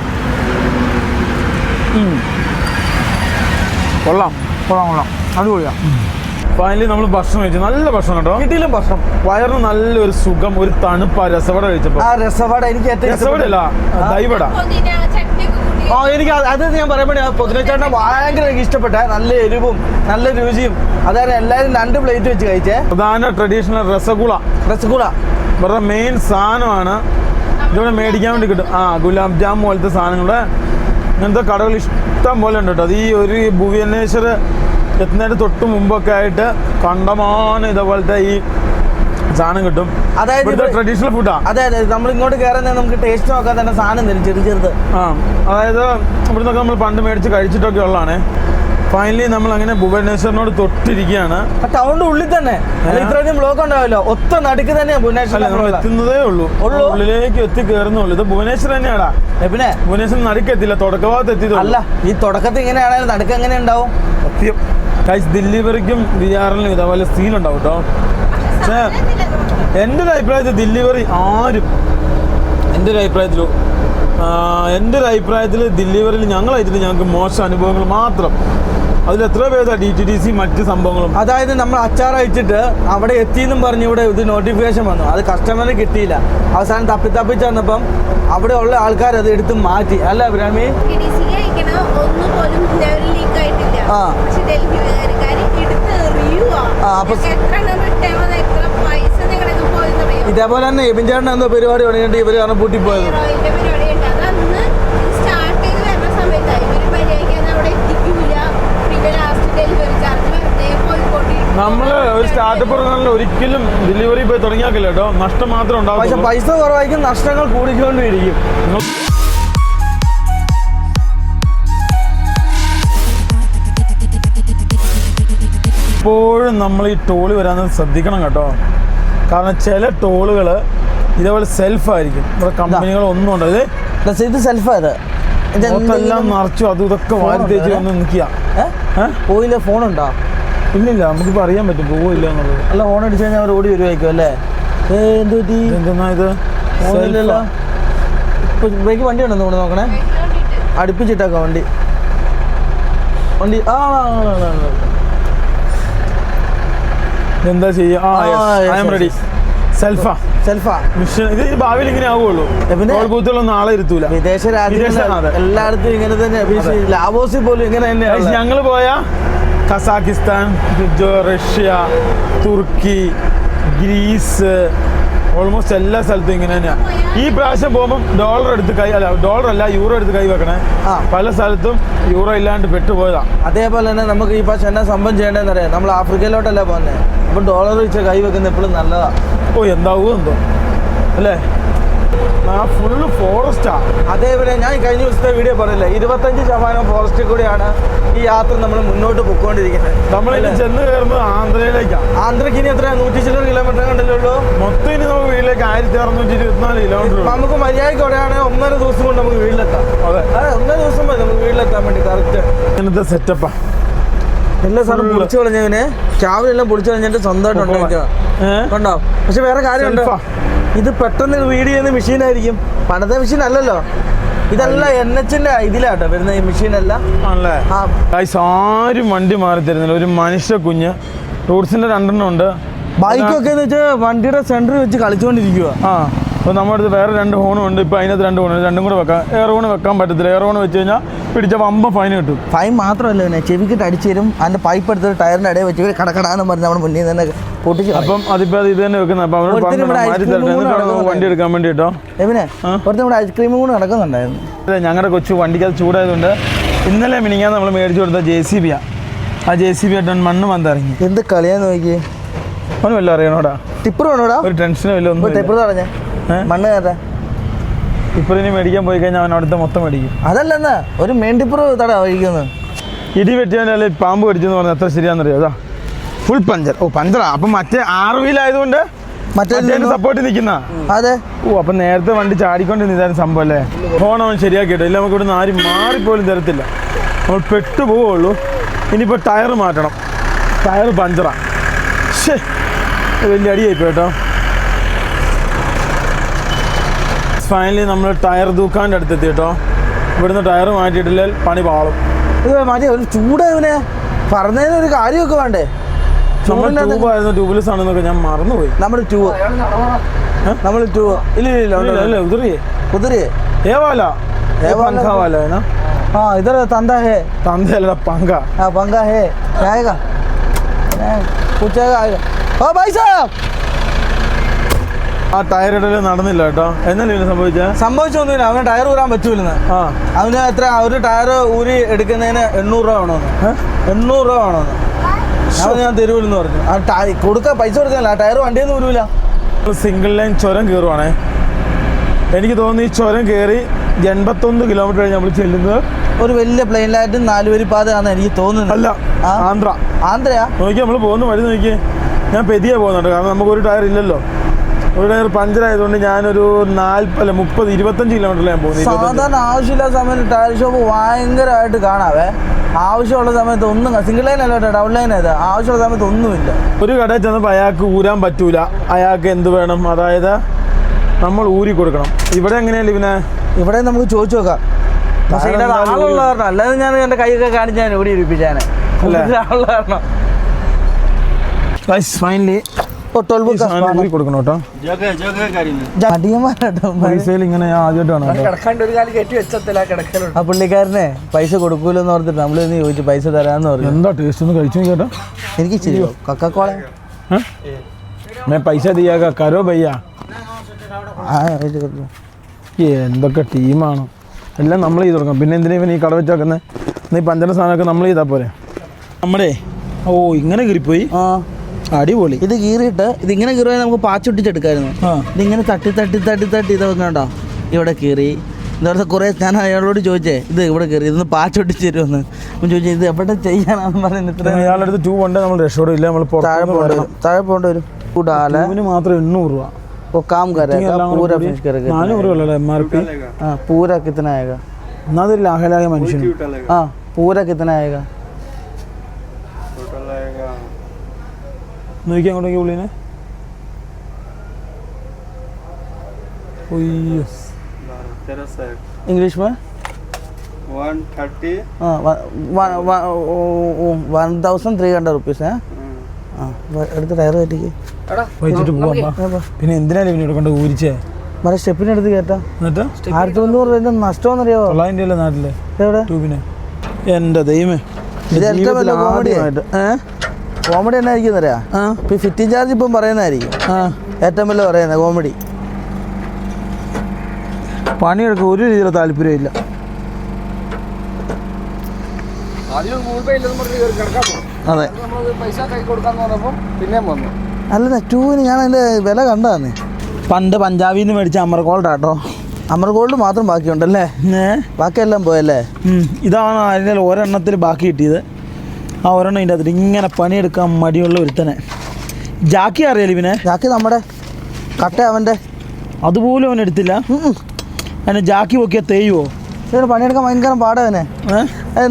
കൊള്ളാം കൊള്ളാം കൊള്ളാം. അടിപൊളിയാണ്. ഫൈനലി നമ്മൾ ഭക്ഷണം കഴിച്ചു. നല്ല ഭക്ഷണം കേട്ടോ. വീട്ടിലും ഭക്ഷണം വയറിന് നല്ലൊരു സുഖം, ഒരു തണുപ്പ്. രസവട കഴിച്ചപ്പോ. ആ രസവട എനിക്ക് ഏറ്റവും രസവടല്ല, ദൈവട. എനിക്ക് അത് ഞാൻ പറയുമ്പോൾ പൊതിനച്ചേട്ടനെ ഭയങ്കര എനിക്ക് ഇഷ്ടപ്പെട്ട. നല്ല എരിവും നല്ല രുചിയും. അതായത് എല്ലാവരും 2 പ്ലേറ്റ് വെച്ച് കഴിച്ചേ. പ്രധാന ട്രഡീഷണൽ രസഗുള ഇവരുടെ മെയിൻ സാധനമാണ്. ഇതിവിടെ മേടിക്കാൻ വേണ്ടി കിട്ടും. ഗുലാബ് ജാം പോലത്തെ സാധനങ്ങളുടെ ഇങ്ങനത്തെ കടകൾ ഇഷ്ടം പോലെ ഉണ്ട് കേട്ടോ. അത് ഈ ഒരു ഭുവനേശ്വർ എത്തുന്നതിന് തൊട്ട് മുമ്പൊക്കെ ആയിട്ട് കണ്ടമാനം ഇതേപോലത്തെ ഈ സാധനം കിട്ടും. അതായത് ട്രഡീഷണൽ ഫുഡാ. അതെ നമ്മൾ ഇങ്ങോട്ട് കയറുന്നത് നമുക്ക് ടേസ്റ്റ് നോക്കാൻ തന്നെ സാധനം തരും, ചെറുത്. അതായത് ഇവിടുന്നൊക്കെ നമ്മൾ പണ്ട് മേടിച്ച് കഴിച്ചിട്ടൊക്കെ ഉള്ളതാണ്. ഫൈനലി നമ്മൾ അങ്ങനെ ഭുവനേശ്വറിനോട് തൊട്ടിരിക്കുകയാണ്. ടൗണിന്റെ ഉള്ളിൽ തന്നെ ഇത്രയധികം ബ്ലോക്ക് ഉണ്ടാവില്ലോ. ഒത്ത നടുക്ക് തന്നെയാണ് ഭുവനേശ്വർ. നമ്മൾ എത്തുന്നതേ ഉള്ളൂ, ഉള്ളിലേക്ക് എത്തി കയറുന്നുള്ളൂ. ഇത് ഭുവനേശ്വർ തന്നെയാടാ. പിന്നെ ഭുവനേശ്വർ നടുക്കെത്തില്ല, തുടക്കഭാഗത്ത് എത്തിയത്. അല്ല, ഈ തുടക്കത്തിൽ ഇങ്ങനെയാണെങ്കിൽ നടുക്ക് എങ്ങനെ ഉണ്ടാവും? സത്യം. ദില്ലിവറിക്കും ബിഹാറിനും ഇതേപോലെ സീനുണ്ടാവും കേട്ടോ. പക്ഷേ എൻ്റെ ഒരു അഭിപ്രായത്തിൽ ദില്ലിവറി ആരും എൻ്റെ ഒരു അഭിപ്രായത്തിൽ ദില്ലിവറിൽ ഞങ്ങൾക്ക് മോശം അനുഭവങ്ങൾ മാത്രം. അതിൽ എത്ര പേരാ DTDC മറ്റ് സംഭവങ്ങളും. അതായത് നമ്മൾ അച്ചാർ അയച്ചിട്ട് അവിടെ എത്തിയെന്നും പറഞ്ഞ് ഇവിടെ ഇത് നോട്ടിഫിക്കേഷൻ വന്നു. അത് കസ്റ്റമറിന് കിട്ടിയില്ല. അവസാനം തപ്പിച്ച് വന്നപ്പം അവിടെ ഉള്ള ആൾക്കാർ അത് എടുത്ത് മാറ്റി. അല്ല അഭിരാമി? ഇതേപോലെ തന്നെ എബിൻ ചേട്ടൻ എന്തോ പരിപാടി തുടങ്ങിയിട്ട് ഇവർ കാരണം പൂട്ടിപ്പോയത്. നമ്മൾ ഒരു സ്റ്റാർട്ടപ്പ് തുടങ്ങാൻ ഒരിക്കലും ഡെലിവറി പോയി തുടങ്ങിയാക്കില്ല കേട്ടോ. നഷ്ടം മാത്രം ഉണ്ടാവും. പക്ഷെ പൈസ കുറവായിരിക്കും, നഷ്ടങ്ങൾ കൂടിക്കൊണ്ടിരിക്കും. എപ്പോഴും നമ്മൾ ഈ ടോള് വരാൻ ശ്രദ്ധിക്കണം കേട്ടോ. കാരണം ചില ടോളുകൾ ഇതേപോലെ സെൽഫായിരിക്കും. ഇവിടെ കമ്പനികളൊന്നും ഉണ്ടോ ഇത് സെൽഫായത് എല്ലാം നിറച്ചു അതും ഇതൊക്കെ വാരി തേച്ച് വന്ന് നിൽക്കുക. പോയില്ല? ഫോണുണ്ടോ? ഇല്ലില്ല, നമുക്കിപ്പോൾ അറിയാൻ പറ്റും പോവില്ല എന്നുള്ളത്. അല്ല, ഫോൺ അടിച്ചു കഴിഞ്ഞാൽ അവർ ഓടി വരുമായിരിക്കും അല്ലേ? എന്തെന്നാ ഇത്? ഫോണില്ലല്ലോ. ബ്രേക്ക് വണ്ടി ഉണ്ടെന്ന് കൊണ്ട് നോക്കണേ. അടുപ്പിച്ചിട്ടേക്കാം വണ്ടി. എന്താ ചെയ്യാ? റെഡി. സെൽഫാ മിഷൻ. ഇത് ഭാവിയിൽ ഇങ്ങനെ ആവുള്ളൂ. ബൂത്തുകളൊന്നും ആളെ ഇരുത്തൂല. വിദേശ രാജ്യങ്ങൾ എല്ലായിടത്തും ഇങ്ങനെ തന്നെ. ലാവോസിൽ പോലും ഇങ്ങനെ തന്നെയാണ്. ഞങ്ങൾ പോയ കസാക്കിസ്ഥാൻ, റഷ്യ, തുർക്കി, ഗ്രീസ്, ഓൾമോസ്റ്റ് എല്ലാ സ്ഥലത്തും ഇങ്ങനെ തന്നെയാണ്. ഈ പ്രാവശ്യം പോകുമ്പം ഡോളർ യൂറോ എടുത്ത് കൈ വെക്കണേ. പല സ്ഥലത്തും യൂറോ ഇല്ലാണ്ട് പെട്ടുപോയതാ. അതേപോലെ തന്നെ നമുക്ക് ഈ പ്രാവശ്യം എന്നാ സംഭവം ചെയ്യേണ്ടതെന്ന് അറിയാം. നമ്മൾ ആഫ്രിക്കയിലോട്ടല്ല പോകുന്നത്. അപ്പം ഡോളർ വെച്ച് കൈ വെക്കുന്നത് എപ്പോഴും നല്ലതാ. എന്താവോ എന്തോ അല്ലേ? ഫുള്ള് ഫോറസ്റ്റാ. അതേപോലെ ഞാൻ കഴിഞ്ഞ ദിവസത്തെ വീഡിയോ പറഞ്ഞില്ല, 25% ഫോറസ്റ്റിൽ കൂടിയാണ് ഈ യാത്ര നമ്മൾ മുന്നോട്ട് പൊയ്ക്കൊണ്ടിരിക്കുന്നത്. നമ്മളിനി ചെന്ന് കയറുന്നത് ആന്ധ്രയിലേക്കാണ്. ആന്ധ്രയ്ക്ക് ഇനി എത്ര 100 കിലോമീറ്റർ കണ്ടല്ലേ ഉള്ളൂ. മൊത്തം ഇനി നമുക്ക് വീട്ടിലേക്ക് 1624 കിലോമീറ്റർ. നമുക്ക് മര്യാദയ്ക്ക് പറയുകയാണെങ്കിൽ 1.5 ദിവസം കൊണ്ട് നമുക്ക് വീട്ടിലെത്താം. അതെ, 1.5 ദിവസം മതി നമുക്ക് വീട്ടിലെത്താൻ വേണ്ടി. കറക്റ്റ് ഇങ്ങനത്തെ സെറ്റപ്പാ. എല്ലാ സ്ഥലം പൊളിച്ചു കളഞ്ഞവന് ചാവലെല്ലാം എല്ലാം പൊളിച്ചു കളഞ്ഞിട്ട് സ്വന്തമായിട്ട് ഉണ്ടാവും. പക്ഷെ വേറെ കാര്യമുണ്ട്, ഇത് പെട്ടെന്ന് റീഡ് ചെയ്യുന്ന മെഷീനായിരിക്കും. പണ്ടത്തെ മെഷീൻ അല്ലല്ലോ. ഇതല്ല NHന്റെ ഇതിലാട്ടോ വരുന്ന ഈ മെഷീനല്ല. ആണല്ലേ? ആരും വണ്ടി മാറി തരുന്നില്ല. ഒരു മനുഷ്യ കുഞ്ഞ് ടൂറിസ്റ്റിന്റെ 2 ഉണ്ട്. ബൈക്കൊക്കെ എന്ന് വെച്ചാൽ വണ്ടിയുടെ സെന്ററിൽ വെച്ച് കളിച്ചുകൊണ്ടിരിക്കുക. അപ്പോൾ നമ്മുടെ അടുത്ത് വേറെ 2 ഹോണും ഉണ്ട്. ഇപ്പോൾ അതിനകത്ത് 2 ഹോണുണ്ട്. 2 കൂടെ വെക്കാം. എയർ ഹോൺ വെക്കാൻ പറ്റത്തില്ല. എയർ ഹോൺ വെച്ച് കഴിഞ്ഞാൽ പിടിച്ച വമ്പ ഫൈൻ കിട്ടും. ഫൈൻ മാത്രമല്ല, പിന്നെ ചെവിക്കിട്ട് അടിച്ചു തരും. അതിൻ്റെ പൈപ്പ് എടുത്തിട്ട് ടയറിൻ്റെ ഇടയിൽ വെച്ച് കടക്കടാന്ന് പറഞ്ഞ് നമ്മുടെ മുന്നിൽ തന്നെ പൊട്ടിച്ചു. അപ്പം അതിപ്പോൾ ഇത് തന്നെ വെക്കുന്നത്. അപ്പം വണ്ടി എടുക്കാൻ വേണ്ടി കേട്ടോ. എവിനെ പുറത്ത് ഇവിടെ ഐസ്ക്രീമും കൂടെ നടക്കുന്നുണ്ടായിരുന്നു. അതെ, ഞങ്ങളുടെ കൊച്ചു വണ്ടിക്ക് അത് ചൂടായതുകൊണ്ട് ഇന്നലെ മിനിങ്ങാൻ നമ്മൾ മേടിച്ചു കൊടുത്ത JCB. ആ JCB ആയിട്ട് മണ്ണ് വന്നിറങ്ങി. എന്ത് കളിയാന്ന് നോക്കി. അവന് വല്ല അറിയണോടാ? ടിപ്പർ വേണോടാ? ഒരു ടെൻഷനും ഇല്ല. ഒന്നും ടിപ്പർ പറഞ്ഞേ മണ്ണ് കയറാ. ടിപ്പർ ഇനി മേടിക്കാൻ പോയി കഴിഞ്ഞാൽ അവൻ അവിടുത്തെ മൊത്തം മേടിക്കും. അതല്ലെന്നാ ഒരു മെയിൻ ടിപ്പർ തടാ ഒഴിക്കുന്നത്. ഇടി വെട്ടിയാലേ പാമ്പ് കടിച്ചെന്ന് പറഞ്ഞാൽ എത്ര ശരിയാണെന്നറിയോ? അതാ ഫുൾ പഞ്ചർ. പഞ്ചറാ. അപ്പം മറ്റേ 6 വീലായതുകൊണ്ട് മറ്റേ സപ്പോർട്ട് നിൽക്കുന്ന. അതെ. അപ്പം നേരത്തെ വണ്ടി ചാടിക്കൊണ്ടിരുന്നതാണ് സംഭവം അല്ലേ? ഫോൺ അവൻ ശരിയാക്കിയിട്ടോ. ഇല്ല, നമുക്ക് ഇവിടുന്ന് ആരും മാറിപ്പോലും തരത്തില്ല. നമ്മൾ പെട്ടുപോവുള്ളൂ. ഇനിയിപ്പോൾ ടയർ മാറ്റണം. ടയർ പഞ്ചറാ. ശേ, വലിയ അടിയായിപ്പോ കേട്ടോ. ഫൈനലി നമ്മൾ ടയർ ദൂക്കാൻ്റെ അടുത്തെത്തി കേട്ടോ. ഇവിടുന്ന് ടയർ മാറ്റിയിട്ടില്ല പണി പാളും. ഇത് മാറ്റി ഒരു ചൂടായവനെ പറഞ്ഞതിനൊരു കാര്യമൊക്കെ വേണ്ടേ? ട്യൂബായിരുന്നു, ട്യൂബ്ലെസ് ആണെന്നൊക്കെ ഞാൻ മറന്നുപോയി. നമ്മൾ ടൂ ഇല്ല ഉദറി ये वाला पंखा वाला है ना? हाँ इधर तंदा है, तंदा पंखा. हाँ पंखा है, आएगा पूछेगा आएगा. ओ भाई साहब ആ ടയർ ഇടല് നടന്നില്ല കേട്ടോ. എന്നല്ലേ സംഭവിച്ചൊന്നുമില്ല. അവന് ടയർ ഊരാൻ പറ്റൂലെന്ന്. അവന് എത്ര ഒരു ടയർ ഊരി എടുക്കുന്നതിന് 800 രൂപ വേണമെന്ന്. 800 രൂപ വേണമെന്ന് ഞാൻ തരൂലെന്ന് പറഞ്ഞു. ആ പൈസ കൊടുക്കാനല്ല, ആ ടയർ വണ്ടിയിൽ നിന്ന് ഊരൂല. സിംഗിൾ ലൈൻ ചുരം കയറുവാണേ. എനിക്ക് തോന്നുന്നു ഈ ചുരം കയറി 81 കിലോമീറ്റർ കഴിഞ്ഞ് നമ്മൾ ചെല്ലുന്നത് ഒരു വലിയ പ്ലെയിനിലായിട്ട് 4 വരി പാതയാണെന്ന് എനിക്ക് തോന്നുന്നത്. അല്ല, ആന്ധ്രയാ. നോക്കി നമ്മൾ പോകുന്ന വഴി നോക്കി. ഞാൻ പെതിയെ പോകുന്നുണ്ട്, കാരണം നമുക്കൊരു ടയർ ഇല്ലല്ലോ. ഒരു ടയർ പഞ്ചറായതുകൊണ്ട് ഞാനൊരു 25 കിലോമീറ്ററിൽ ഞാൻ പോകുന്നു. സാധാരണ ആവശ്യമില്ലാത്ത സമയത്ത് ടയർ ഷോപ്പ് ഭയങ്കരമായിട്ട് കാണാവേ. ആവശ്യമുള്ള സമയത്ത് ഒന്നും, സിംഗിൾ ലൈൻ അല്ല, ഡബിൾ ലൈൻ ആയത്. ആവശ്യമുള്ള സമയത്ത് ഒന്നുമില്ല. ഒരു കടയിൽ ചെന്നപ്പോൾ അയാൾക്ക് ഊരാൻ പറ്റൂല. അയാൾക്ക് എന്ത് വേണം, അതായത് നമ്മൾ ഊരി കൊടുക്കണം. ഇവിടെ എങ്ങനെയല്ല പിന്നെ ഇവിടെ നമുക്ക് ചോദിച്ചു നോക്കാം. പക്ഷേ ഇവിടെ ആളുള്ള കാരണം, അല്ലാതെ ഞാൻ എൻ്റെ കൈയൊക്കെ കാണിച്ച് ഞാൻ ഓടി ഇരിപ്പിച്ചാനെ. ആളുള്ള കാരണം ഫൈനലി കൊടുക്കണം കേട്ടോ. ഇങ്ങനെ ആദ്യമായിട്ടാണ് ആ പുള്ളിക്കാരനെ പൈസ കൊടുക്കൂലെന്ന് ഓർത്തിട്ട് നമ്മൾ ചോദിച്ചു പൈസ തരാന്ന് പറഞ്ഞു. എന്താ ടേസ്റ്റ് ഒന്ന് കഴിച്ചു കേട്ടോ. എനിക്ക് ചെയ്യോ കക്കക്കോള പൈസ ദിയാ കരോ ഭയ്യ. എന്തൊക്കെ ടീമാണ്. എല്ലാം നമ്മൾ ചെയ്ത് കൊടുക്കണം. പിന്നെ എന്തിനാ ഇവൻ ഈ കട വെച്ചേക്കുന്നത്? ഈ പഞ്ചന സാധനമൊക്കെ നമ്മൾ ചെയ്താൽ പോരെ. നമ്മുടെ ഇങ്ങനെ കീറിപ്പോയി. അടിപൊളി. ഇത് കീറിയിട്ട് ഇതിങ്ങനെ കീറിയാൽ നമുക്ക് പാച്ചൊട്ടിച്ചെടുക്കായിരുന്നു. ഇതിങ്ങനെ തട്ടി തട്ടി തട്ടി തട്ടി ഇതൊക്കെ കണ്ടോ ഇവിടെ കീറി. എന്താ കുറേ ഞാൻ അയാളോട് ചോദിച്ചേ ഇത് ഇവിടെ കയറി ഇതൊന്ന് പാച്ചൊട്ടിച്ച് തരുമെന്ന്. അപ്പം ചോദിച്ചാൽ ഇത് എവിടെ ചെയ്യാനാണെന്ന് പറഞ്ഞ് ഇത്ര അയാളുടെ അടുത്ത് ട്യൂബ് ഉണ്ട്. നമ്മൾ രക്ഷോടില്ല. നമ്മൾ താഴെ പോകേണ്ടി വരും. കൂടാലെ മാത്രം 800 രൂപ. वो काम करेगा पूरा फिनिश करेगा. 400 वाला MRP. हाँ पूरा कितना आएगा? ना तो लाख मनुष्य. हाँ पूरा कितना आएगा? टोटल आएगा നോക്കി അങ്ങോട്ടേക്ക് ഉള്ളിനെ. इंग्लिश में 130. हाँ 1300 रुपीस है. എടുത്ത് ടയർ കയറ്റിക്ക് വെച്ചിട്ട് പോവാ. പിന്നെ എന്തിനാലും ഇവന് കൊടുക്കണ്ട ഊരിച്ചേ. മറ്റേ സ്റ്റെപ്പിന് എടുത്ത് കയറ്റാം. എന്നിട്ട് 1300 രൂപ നഷ്ടമെന്നറിയാവോ? 900 രൂപ നാട്ടില് എവിടെ ട്യൂബിന്. എൻ്റെ ദൈവമേ, ഇത് ഏറ്റവും വലിയ കോമഡി എന്നായിരിക്കും അറിയാം. ഇപ്പം ഫിറ്റിംഗ് ചാർജ് ഇപ്പം പറയുന്നതായിരിക്കും ഏറ്റവും വലിയ പറയുന്നത് കോമഡി. പണിയെടുക്കാൻ ഒരു രീതിയിലുള്ള താല്പര്യമില്ല. അതെ പൈസ കൈ കൊടുക്കാന്ന് പറഞ്ഞപ്പം പിന്നെയും വന്നു. അല്ല ട്യൂവിന് ഞാൻ അതിൻ്റെ വില കണ്ടതാന്ന്. പണ്ട് പഞ്ചാബിൽ നിന്ന് മേടിച്ച അമർ ഗോൾഡ് ആട്ടോ. അമർ ഗോൾഡ് മാത്രം ബാക്കിയുണ്ടല്ലേ? ബാക്കിയെല്ലാം പോയല്ലേ? ഇതാണ് അതിൻ്റെ ഒരെണ്ണത്തിൽ ബാക്കി കിട്ടിയത്. ആ ഒരെണ്ണം ഇതിൻ്റെ അതിൽ ഇങ്ങനെ പണിയെടുക്കാൻ മടിയുള്ള ഒരുത്തനെ. ജാക്കി അറിയാലോ ഇവനെ? ജാക്കി നമ്മുടെ കട്ട അവൻ്റെ അതുപോലും അവൻ എടുത്തില്ല. അതിനെ ജാക്കി നോക്കിയാൽ തേയുവോ? ഇവന് പണിയെടുക്കാൻ ഭയങ്കര പാടവനെ.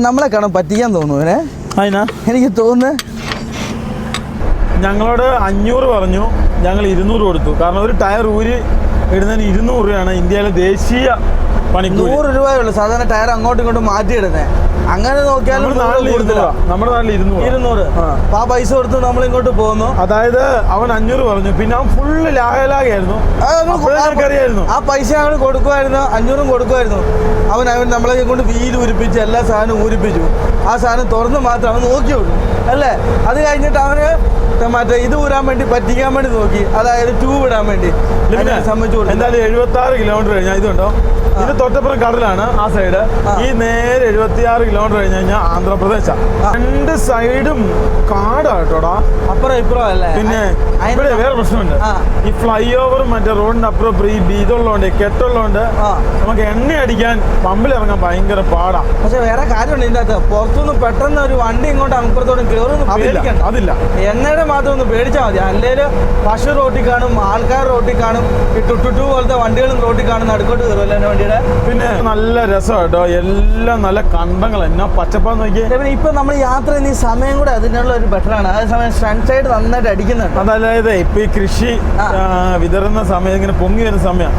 നമ്മളെ കാണാൻ പറ്റിക്കാൻ തോന്നുന്നു ഇവനെ. അതിനാ എനിക്ക് തോന്നുന്നു. ഞങ്ങളോട് 500 പറഞ്ഞു, ഞങ്ങൾ 200 കൊടുത്തു. കാരണം ഒരു ടയർ ഊരി ഇടുന്നതിന് 200 രൂപയാണ് ഇന്ത്യയിലെ ദേശീയ പണിക്കൂലി. 100 രൂപയുള്ളൂ സാധാരണ ടയർ അങ്ങോട്ടും ഇങ്ങോട്ടും മാറ്റിയിടുന്നത്. അങ്ങനെ നോക്കിയാലും നമ്മുടെ നാട്ടിൽ 200. ആ പൈസ കൊടുത്ത് നമ്മൾ ഇങ്ങോട്ട് പോകുന്നു. അതായത് അവൻ 500 പറഞ്ഞു, പിന്നെ അവൻ ഫുള്ള് ലാഗായിരുന്നു. അറിയായിരുന്നു ആ പൈസ ഞങ്ങൾ കൊടുക്കുമായിരുന്നു. 500 കൊടുക്കുമായിരുന്നു. അവൻ നമ്മളെ കൊണ്ട് വീല് ഊരിപ്പിച്ച് എല്ലാ സാധനവും ഊരിപ്പിച്ചു. ആ സാധനം തുറന്ന് മാത്രം അവൻ നോക്കിയുള്ളൂ അല്ലേ. അത് കഴിഞ്ഞിട്ട് അവന് മറ്റേ ഇത് ഊരാൻ വേണ്ടി പറ്റിക്കാൻ വേണ്ടി നോക്കി. അതായത് ട്യൂബ് ഇടാൻ വേണ്ടി സമ്മതിച്ചു. എന്തായാലും 76 കിലോമീറ്റർ കഴിഞ്ഞാൽ ഇതുണ്ടോ, ഇത് തൊട്ടപ്പുറം കടലാണ് ആ സൈഡ്. ഈ നേരെ 76 കിലോമീറ്റർ കഴിഞ്ഞ് കഴിഞ്ഞാൽ ആന്ധ്രാപ്രദേശാണ്. 2 സൈഡും കാടാട്ടോടാ, അപ്പുറം ഇപ്പുറം അല്ലേ. പിന്നെ ഇവിടെ വേറെ പ്രശ്നമുണ്ട്. ഈ ഫ്ലൈ ഓവറും മറ്റേ റോഡിന്റെ അപ്പുറം ഈ ഇതുള്ളതുകൊണ്ട് കെട്ടുള്ളതുകൊണ്ട് നമുക്ക് എണ്ണ അടിക്കാൻ പമ്പിൽ ഇറങ്ങാൻ ഭയങ്കര പാടാ. പക്ഷെ വേറെ കാര്യമുണ്ട് ഇതിന്റെ അകത്ത്. പുറത്തുനിന്ന് പെട്ടെന്ന് ഒരു വണ്ടി ഇങ്ങോട്ട് അപ്പുറത്തോടും കയറുന്നു. അതില്ല, എണ്ണയുടെ മാത്രം ഒന്ന് പേടിച്ചാൽ മതി. അല്ലെങ്കിൽ പശു റോട്ടിൽ കാണും, ആൾക്കാർ റോട്ടിൽ കാണും, ഈ ടുട്ടു പോലത്തെ വണ്ടികളും റോട്ടിൽ കാണും. നടുക്കോട്ട് കയറുമല്ലോ എൻ്റെ വണ്ടിയുടെ. പിന്നെ നല്ല രസം കേട്ടോ, എല്ലാം നല്ല കണ്ടങ്ങൾ എന്നാ പച്ചപ്പാന്ന് നോക്കിയേ. ഇപ്പൊ നമ്മൾ യാത്ര ചെയ്യുന്ന ഈ സമയം കൂടെ അതിനുള്ള ഒരു ബെറ്ററാണ്. അതേ സമയം സൺസൈഡ് നന്നായിട്ട് അടിക്കുന്നുണ്ട്. അതല്ലാതെ ഇപ്പൊ ഈ കൃഷി വിതറുന്ന സമയം ഇങ്ങനെ പൊങ്ങി വരുന്ന സമയം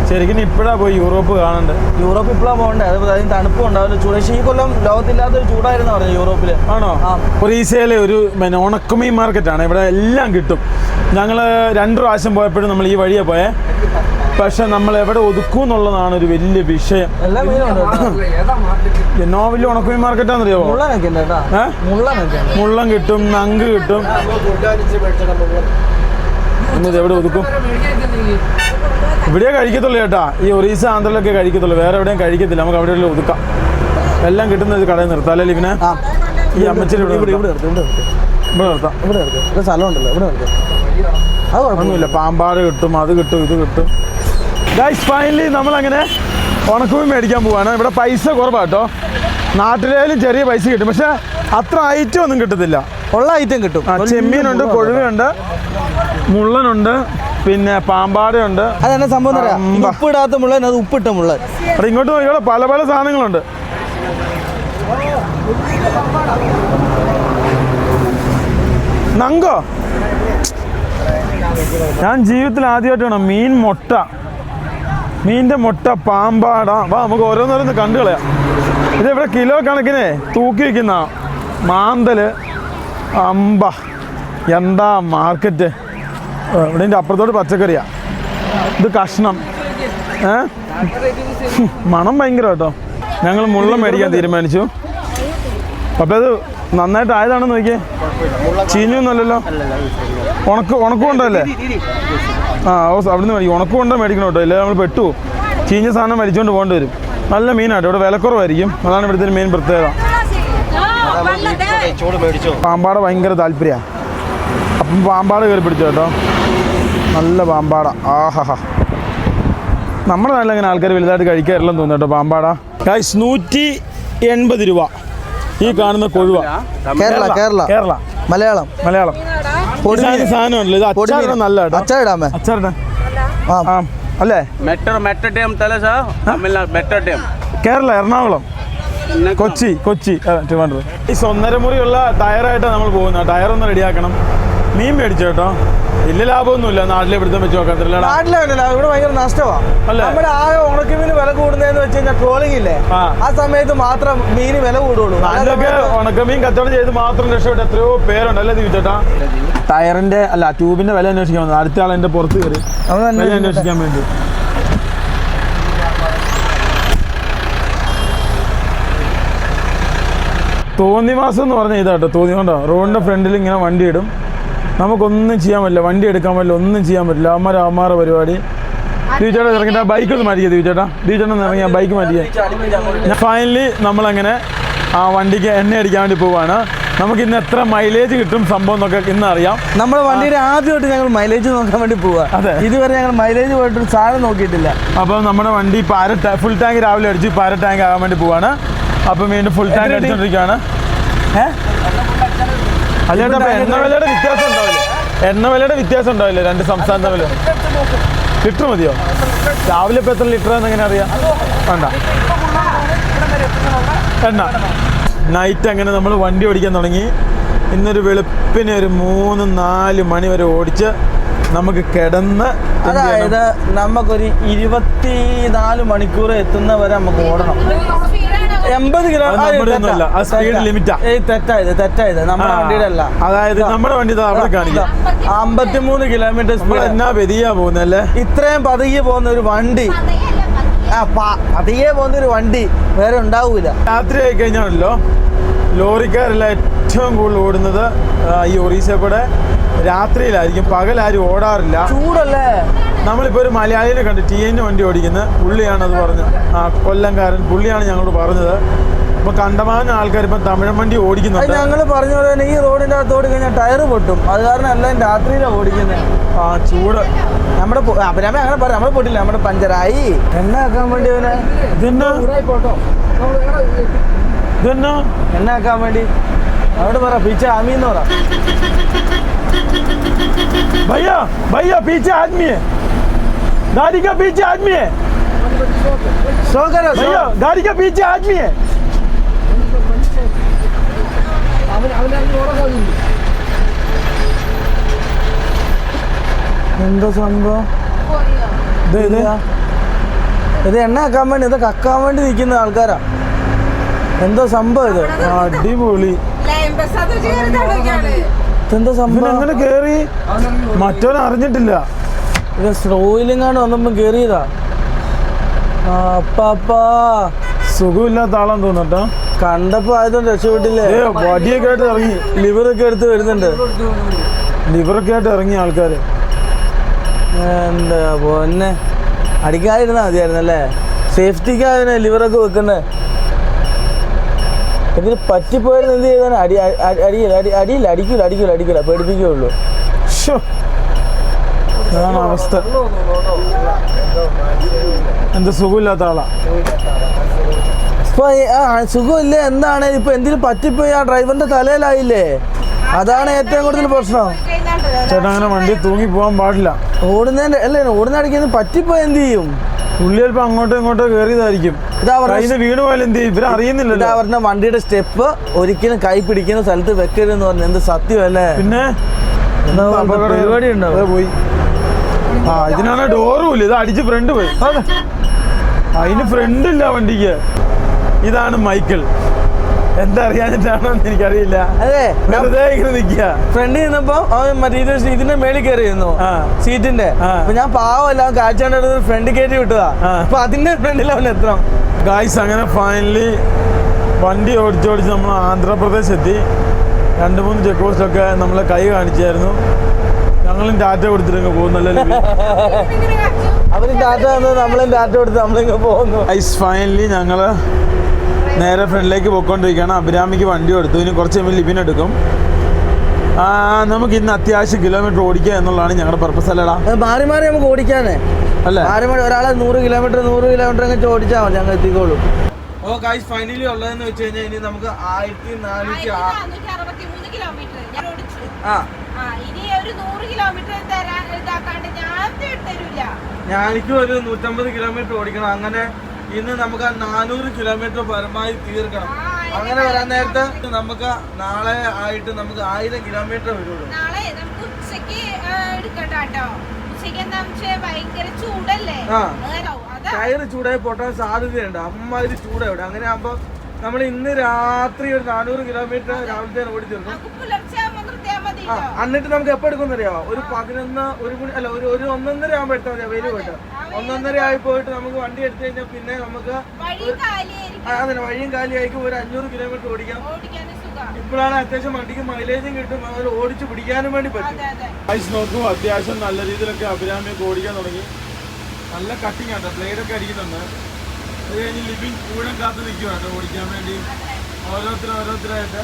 ശരിക്കും ഇപ്പോഴാണ് പോയി യൂറോപ്പ് കാണണ്ടേ. യൂറോപ്പ് ഇപ്പോഴാണ് പോകണ്ടേ, അത് അതിന് തണുപ്പും ഉണ്ടാവില്ല, ചൂട്. പക്ഷേ ഈ കൊല്ലം ലോകത്തില്ലാത്തൊരു ചൂടായിരുന്നു പറഞ്ഞു യൂറോപ്പിൽ. ആണോ? ഒറീസയിലെ ഒരു ഉണക്കമീൻ മാർക്കറ്റാണ്. ഇവിടെ എല്ലാം കിട്ടും. ഞങ്ങൾ 2 പ്രാവശ്യം പോയപ്പോഴും നമ്മൾ ഈ വഴിയെ പോയേ. പക്ഷെ നമ്മൾ എവിടെ ഒതുക്കും എന്നുള്ളതാണ് ഒരു വലിയ വിഷയം. എല്ലാ മീനുണ്ട്. എന്നോ വലിയ ഉണക്കമീൻ മാർക്കറ്റാണെന്നറിയാമോ? മുള്ളനൊക്കെ ഉണ്ട് കേട്ടോ. മുള്ളൻ കിട്ടും, നങ്ക് കിട്ടും. എവിടെ ഒതുക്കും? ഇവിടെ കഴിക്കത്തുള്ളൂ ചേട്ടാ. ഈ ഒറീസ ആന്ധ്രയിലൊക്കെ കഴിക്കത്തുള്ളൂ, വേറെ എവിടെയും കഴിക്കത്തില്ല. നമുക്ക് അവിടെ ഒതുക്കാം. എല്ലാം കിട്ടുന്നത് കടയിൽ നിർത്താം അല്ലേ ഇവനെ? ഈ അമ്മച്ചിൽ ഇവിടെ നിർത്താം. ഇവിടെ സ്ഥലമുണ്ടല്ലോ, ഇവിടെ നിർത്താം. അത് ഒന്നുമില്ല. പാമ്പാട് കിട്ടും, അത് കിട്ടും, ഇത് കിട്ടും. ഗൈസ് ഫൈനലി നമ്മളങ്ങനെ ഉണക്കമീൻ മേടിക്കാൻ പോവാണ്. ഇവിടെ പൈസ കുറവാട്ടോ. നാട്ടിലായാലും ചെറിയ പൈസ കിട്ടും, പക്ഷെ അത്ര ഐറ്റം ഒന്നും കിട്ടത്തില്ല. ഉള്ള ഐറ്റം കിട്ടും. ചെമ്മീനുണ്ട്, കൊഴുവയുണ്ട്, മുള്ളനുണ്ട്, പിന്നെ പാമ്പാടയുണ്ട്. അതെന്നെ സംഭവം ഉപ്പിടാത്ത മുള്ളൻ, അത് ഉപ്പിട്ട മുള്ളൻ. അവിടെ ഇങ്ങോട്ട് നോക്കിയോടെ പല പല സാധനങ്ങളുണ്ട്. നങ്കോ ഞാൻ ജീവിതത്തിൽ ആദ്യമായിട്ട് വേണം മീൻ മുട്ട, മീനിൻ്റെ മുട്ട, പാമ്പാട. വാ നമുക്ക് ഓരോന്നോരോന്ന് കണ്ടു കളയാം. ഇതിവിടെ കിലോ കണക്കിന് തൂക്കി വയ്ക്കുന്ന മാന്തൽ. അമ്പ എന്താ മാർക്കറ്റ്. ഇവിടെ എൻ്റെ അപ്പുറത്തോട്ട് പച്ചക്കറിയാ. ഇത് കഷ്ണം. മണം ഭയങ്കര കേട്ടോ. ഞങ്ങൾ മുള്ളൻ മേടിക്കാൻ തീരുമാനിച്ചു. അപ്പം അത് നന്നായിട്ട് ആയതാണെന്ന് നോക്കിയേ. ചീഞ്ഞൊന്നുമല്ലല്ലോ. ഉണക്കുകൊണ്ടല്ലേ? അവിടുന്ന് മേടിക്കും. ഉണക്കുകൊണ്ടോ മേടിക്കണം കേട്ടോ, ഇല്ല നമ്മൾ പെട്ടു. ചീഞ്ഞ സാധനം മേടിച്ചുകൊണ്ട് പോകേണ്ടി വരും. നല്ല മീനാട്ടോ. ഇവിടെ വിലക്കുറവായിരിക്കും, അതാണ് ഇവിടുത്തെ മെയിൻ പ്രത്യേകത. പാമ്പാട ഭയങ്കര താല്പര്യമാണ്. അപ്പം പാമ്പാട കയറി പിടിച്ചു കേട്ടോ. നല്ല പാമ്പാട. ആഹാ, നമ്മുടെ നാട്ടിൽ അങ്ങനെ ആൾക്കാർ വലുതായിട്ട് കഴിക്കാറില്ലെന്ന് തോന്നുന്നു കേട്ടോ പാമ്പാട. 180 രൂപ ഈ കാണുന്ന കൊഴുവ. കേരള മലയാളം സാധനമല്ലോ. ഇത് അച്ചാറിടാൻ നല്ല കേട്ടോ. അച്ചാറിടാൻ അല്ലേ? കേരള, എറണാകുളം, കൊച്ചി, ട്രിവാൻഡ്രം. ഈ 1.5 മുറിയുള്ള ടയറായിട്ടാണ് നമ്മൾ പോകുന്നത്. ടയറൊന്ന് റെഡിയാക്കണം. മീൻ മേടിച്ചു കേട്ടോ. വലിയ ലാഭമൊന്നുമില്ല നാട്ടിലെ പിടുത്തം വെച്ച് നോക്കാത്തില്ല. ഇവിടെ ഭയങ്കര നഷ്ടമാണ്. നമ്മുടെ ആ ഉണക്കമീന് വില കൂടുന്നതെന്ന് വെച്ച് കഴിഞ്ഞാൽ ട്രോളിംഗ് ഇല്ലേ, ആ സമയത്ത് മാത്രം മീന് വില കൂടുള്ളൂ. അതിലൊക്കെ ഉണക്കമീൻ കച്ചവടം ചെയ്ത് മാത്രം രക്ഷപ്പെട്ട എത്രയോ പേരുണ്ട് അല്ലേ ചോദിച്ചേട്ടാ? ടയറിന്റെ അല്ല ട്യൂബിന്റെ വില അന്വേഷിക്കാൻ വന്നത്. അടുത്ത ആൾ എന്റെ പുറത്ത് കയറി വില അന്വേഷിക്കാൻ വേണ്ടി. തോന്നിവാസം എന്ന് പറഞ്ഞ ഇതാട്ടോ. തോന്നിക്കൊണ്ടോ റോഡിന്റെ ഫ്രണ്ടിൽ ഇങ്ങനെ വണ്ടി ഇടും. നമുക്കൊന്നും ചെയ്യാൻ പറ്റില്ല, വണ്ടി എടുക്കാൻ പറ്റില്ല, ഒന്നും ചെയ്യാൻ പറ്റില്ല. അമ്മാരെ പരിപാടി. ദീചേട്ടാ ഇറങ്ങിയിട്ട് ബൈക്ക് ഒന്ന് മാറ്റിക്കുക. ദീചേട്ടൻ ഇറങ്ങിയ ബൈക്ക് മാറ്റിക്കുക. ഫൈനലി നമ്മളങ്ങനെ ആ വണ്ടിക്ക് എണ്ണ അടിക്കാൻ വേണ്ടി പോവാണ്. നമുക്ക് ഇന്ന് എത്ര മൈലേജ് കിട്ടും സംഭവം എന്നൊക്കെ ഇന്ന് അറിയാം. നമ്മുടെ വണ്ടിയുടെ ആദ്യമായിട്ട് ഞങ്ങൾ മൈലേജ് നോക്കാൻ വേണ്ടി പോവാ. അതെ, ഇതുവരെ ഞങ്ങൾ മൈലേജ് പോയിട്ടൊരു സാധനം നോക്കിയിട്ടില്ല. അപ്പം നമ്മുടെ വണ്ടി ഫുൾ ടാങ്ക് രാവിലെ അടിച്ച് ടാങ്ക് ആകാൻ വേണ്ടി പോവാണ്. അപ്പം വീണ്ടും ഫുൾ ടാങ്ക് അടിച്ചോണ്ടിരിക്കുകയാണ്. അല്ലേട്ടാ അപ്പൊ എണ്ണ വിലയുടെ വ്യത്യാസം ഉണ്ടാവില്ലേ രണ്ട് സംസ്ഥാനം തമ്മിൽ? ലിറ്റർ മതിയോ? രാവിലെ ഇപ്പം എത്ര ലിറ്റർ എന്ന് എങ്ങനെ അറിയാം? വേണ്ട എണ്ണ. നൈറ്റ് അങ്ങനെ നമ്മൾ വണ്ടി ഓടിക്കാൻ തുടങ്ങി. ഇന്നൊരു വെളുപ്പിന് ഒരു 3-4 മണി വരെ ഓടിച്ച് നമുക്ക് കിടന്ന്, അതായത് നമുക്കൊരു 24 മണിക്കൂർ എത്തുന്ന വരെ നമുക്ക് ഓടണം. 80 തെറ്റായത് നമ്മുടെ വണ്ടിയുടെ അല്ല. അതായത് നമ്മുടെ വണ്ടി അവിടെ കാണിക്കാം 53 കിലോമീറ്റർ സ്പീഡ്. എന്നാ പതിയാ പോകുന്നല്ലേ? ഇത്രയും പതിയെ പോകുന്ന ഒരു വണ്ടി, പതിയെ പോകുന്ന ഒരു വണ്ടി വേറെ ഉണ്ടാവൂല. രാത്രി ആയി കഴിഞ്ഞാണല്ലോ ലോറിക്കാരെല്ലാം ഏറ്റവും കൂടുതൽ ഓടുന്നത് ഈ ഒറീസ കൂടെ രാത്രിയിലായിരിക്കും. പകലാരും ഓടാറില്ല, ചൂടല്ലേ. നമ്മളിപ്പോൾ ഒരു മലയാളിയെ കണ്ട് TN വണ്ടി ഓടിക്കുന്നത് പുള്ളിയാണത് പറഞ്ഞത്. കൊല്ലംകാരൻ പുള്ളിയാണ് ഞങ്ങളോട് പറഞ്ഞത്. അപ്പോൾ കണ്ടമാനം ആൾക്കാർ ഇപ്പം തമിഴൻ വണ്ടി ഓടിക്കുന്നുണ്ട്. ഞങ്ങൾ പറഞ്ഞ പോലെ തന്നെ ഈ റോഡിൻ്റെ അകത്ത് ഓടി കഴിഞ്ഞാൽ ടയർ പൊട്ടും. അത് കാരണം എല്ലാം രാത്രിയിലാണ് ഓടിക്കുന്നത്. ചൂട് നമ്മുടെ അഭിരാമ അങ്ങനെ പറയാം, നമ്മൾ പൊട്ടില്ല, നമ്മുടെ പഞ്ചറായി. എണ്ണ ആക്കാൻ വേണ്ടി അവനെ എണ്ണ ആക്കാൻ വേണ്ടി അവിടെ പറ പീച്ച ആമീന്ന് പറ. भैया पीछे आदमी है, गाड़ी का पीछे आदमी है, स्लो करो भैया गाड़ी का पीछे आदमी है. എന്തോ സംഭവം ഇത് എണ്ണ ആക്കാൻ വേണ്ടി ഇത് കക്കാൻ വേണ്ടി നിൽക്കുന്ന ആൾക്കാരാ. എന്തോ സംഭവം ഇത്. അടിപൊളി. ഇതെന്തോ സംഭവം. എങ്ങനെ കേറി മറ്റവൻ അറിഞ്ഞിട്ടില്ല. ഇത് സ്ലോയിലെങ്ങാണ്ട് വന്നപ്പോ കേറിയതാ. അപ്പാ സുഖമില്ലാത്ത ആളാന്ന് തോന്നട്ടോ. കണ്ടപ്പോ ആയതുകൊണ്ട് രക്ഷപ്പെട്ടില്ലേ. വടിയൊക്കെ ആയിട്ട് ഇറങ്ങി. ലിവറൊക്കെ എടുത്ത് വരുന്നുണ്ട്. ലിവറൊക്കെ ആയിട്ട് ഇറങ്ങിയ ആൾക്കാര്. എന്താ പൊന്നെ, അടിക്കാതിരുന്നാ മതിയായിരുന്നല്ലേ. സേഫ്റ്റിക്കാതിനെ ലിവറൊക്കെ വെക്കുന്നേ. ഇതിൽ പറ്റിപ്പോയാലും എന്ത് ചെയ്താൽ അടിക്കില്ല പേടിപ്പിക്കുകയുള്ളൂ. അതാണ് അവസ്ഥ. എന്താ സുഖമില്ലാത്ത ആളാ. ഇപ്പൊ സുഖമില്ല എന്താണ് ഇപ്പൊ എന്തെങ്കിലും പറ്റിപ്പോയി ആ ഡ്രൈവറിന്റെ തലയിലായില്ലേ. അതാണ് ഏറ്റവും കൂടുതൽ പ്രശ്നം. ചേട്ടാ അങ്ങനെ വണ്ടി തൂങ്ങി പോകാൻ പാടില്ല. ഓടുന്നതിന്റെ അല്ലേ, ഓടുന്ന അടിക്കുന്നത് പറ്റിപ്പോയി എന്ത് ചെയ്യും. പുള്ളി ചിലപ്പോ അങ്ങോട്ടോ ഇങ്ങോട്ടോ കയറിയതായിരിക്കും. വീണ് പോയാലും എന്ത് ചെയ്യും, ഇവര് അറിയുന്നില്ല. ഇതാ പറഞ്ഞ വണ്ടിയുടെ സ്റ്റെപ്പ് ഒരിക്കലും കൈ പിടിക്കുന്ന സ്ഥലത്ത് വെക്കരുതെന്ന് പറഞ്ഞു. എന്ത് സത്യമല്ലേ. പിന്നെ പരിപാടി ഉണ്ടാവും. പോയി. ഇതിനാണ് ഡോറും ഇല്ല. ഇത് അടിച്ച് ഫ്രണ്ട് പോയി. അതിന് ഫ്രണ്ട് ഇല്ല വണ്ടിക്ക്. ഇതാണ് മൈക്കിൾ. എന്താ അറിയാനിട്ടാണോ എനിക്കറിയില്ല. അതെ, വെറുതെ ഇങ്ങനെ നിൽക്കുക. ഫ്രണ്ടിൽ നിന്നപ്പോ അവൻ മറ്റേ ഇതിന്റെ മേളിൽ കയറിയിരുന്നു സീറ്റിന്റെ. അപ്പൊ ഞാൻ പാവമല്ല കാഴ്ച ഫ്രണ്ട് കയറ്റി വിട്ടതാ. അപ്പൊ അതിന്റെ ഫ്രണ്ടിൽ അവൻ എത്തണം. ഗായ്സ് അങ്ങനെ ഫൈനലി വണ്ടി ഓടിച്ചോടിച്ച് നമ്മൾ ആന്ധ്രാപ്രദേശ് എത്തി. 2-3 ചെക്ക് പോസ്റ്റൊക്കെ നമ്മളെ കൈ കാണിച്ചായിരുന്നു. ഞങ്ങളും ടാറ്റ കൊടുത്തിട്ട് പോകുന്നല്ലേ. അവര് ടാറ്റ വന്നത് നമ്മളും ടാറ്റ കൊടുത്ത് നമ്മളിങ്ങ് പോകുന്നു. ഗായ്സ് ഫൈനലി ഞങ്ങള് നേരെ ഫ്രണ്ടിലേക്ക് പോയിക്കൊണ്ടിരിക്കുകയാണ്. അഭിരാമിക്ക് വണ്ടി കൊടുത്തു. ഇനി കുറച്ച് കഴിയുമ്പോൾ ലിബിനെടുക്കും. നമുക്ക് ഇന്ന് അത്യാവശ്യം കിലോമീറ്റർ ഓടിക്കുക എന്നുള്ളതാണ് ഞങ്ങളുടെ പർപ്പസ് അല്ലടാ. മാറി മാറി നമുക്ക് ഓടിക്കാനേ അല്ലേ. മാറി മാറി ഒരാളെ 100 കിലോമീറ്റർ ഒക്കെ ഓടിച്ചാൽ മതി, ഞങ്ങൾ എത്തിക്കോളൂ. ഓ ഗൈസ് ഫൈനലി ഉള്ളതെന്ന് വെച്ച് കഴിഞ്ഞാൽ ഇനി നമുക്ക് 1463 കിലോമീറ്റർ ഞാൻ ഓടിച്ചു. ഇനി ഒരു 100 കിലോമീറ്റർ ഇതാക്കാണ്ട് ഞാൻ തരില്ല. ഞാനിക്കും ഒരു 150 കിലോമീറ്റർ ഓടിക്കണം. അങ്ങനെ ഇന്ന് നമുക്ക് 400 കിലോമീറ്റർ പരമായി തീർക്കണം. അങ്ങനെ വരാൻ നേരത്തെ നമുക്ക് നാളെ ആയിട്ട് നമുക്ക് 1000 കിലോമീറ്റർ വരുള്ളൂ. നാളെ നമുക്ക് ഉച്ചക്ക് എടുക്കട്ടോ. ഉച്ചക്ക് എന്താ ഭയങ്കര ചൂടല്ലേ. ടയർ ചൂടായി പൊട്ടാൻ സാധ്യതയുണ്ട്. അമ്മാതിരി ചൂടാ ഇവിടെ. അങ്ങനെ ആകുമ്പോ നമ്മൾ ഇന്ന് രാത്രി ഒരു 400 കിലോമീറ്റർ രാവിലത്തെ ഓടി തീർക്കും. എന്നിട്ട് നമുക്ക് എപ്പോ എടുക്കും അറിയാമോ? ഒരു 11 1 മണി അല്ല ഒരു 1:30 ആകുമ്പോ എടുത്താൽ മതിയാ. വെയിൽ പോയിട്ട് 1:30 ആയി പോയിട്ട് നമുക്ക് വണ്ടി എടുത്തു കഴിഞ്ഞാൽ പിന്നെ നമുക്ക് അതിന് വഴിയും കാലിയായിരിക്കും. ഒരു 500 കിലോമീറ്റർ ഓടിക്കാം. ഇപ്പോഴാണ് അത്യാവശ്യം വണ്ടിക്ക് മൈലേജും കിട്ടും. അത് ഓടിച്ച് പിടിക്കാനും വേണ്ടി പറ്റും. ഗായ്സ് നോക്കൂ, അത്യാവശ്യം നല്ല രീതിയിലൊക്കെ അഭിരാമിയൊക്കെ ഓടിക്കാൻ തുടങ്ങി. നല്ല കട്ടിങ് ആണ്, ബ്ലേഡൊക്കെ അടിക്കുന്നുണ്ട്. അത് കഴിഞ്ഞ് ലിബിൻ കൂടെ കാത്ത് നിൽക്കുകയാണ് ഓടിക്കാൻ വേണ്ടി. ഓരോരുത്തരായിട്ട്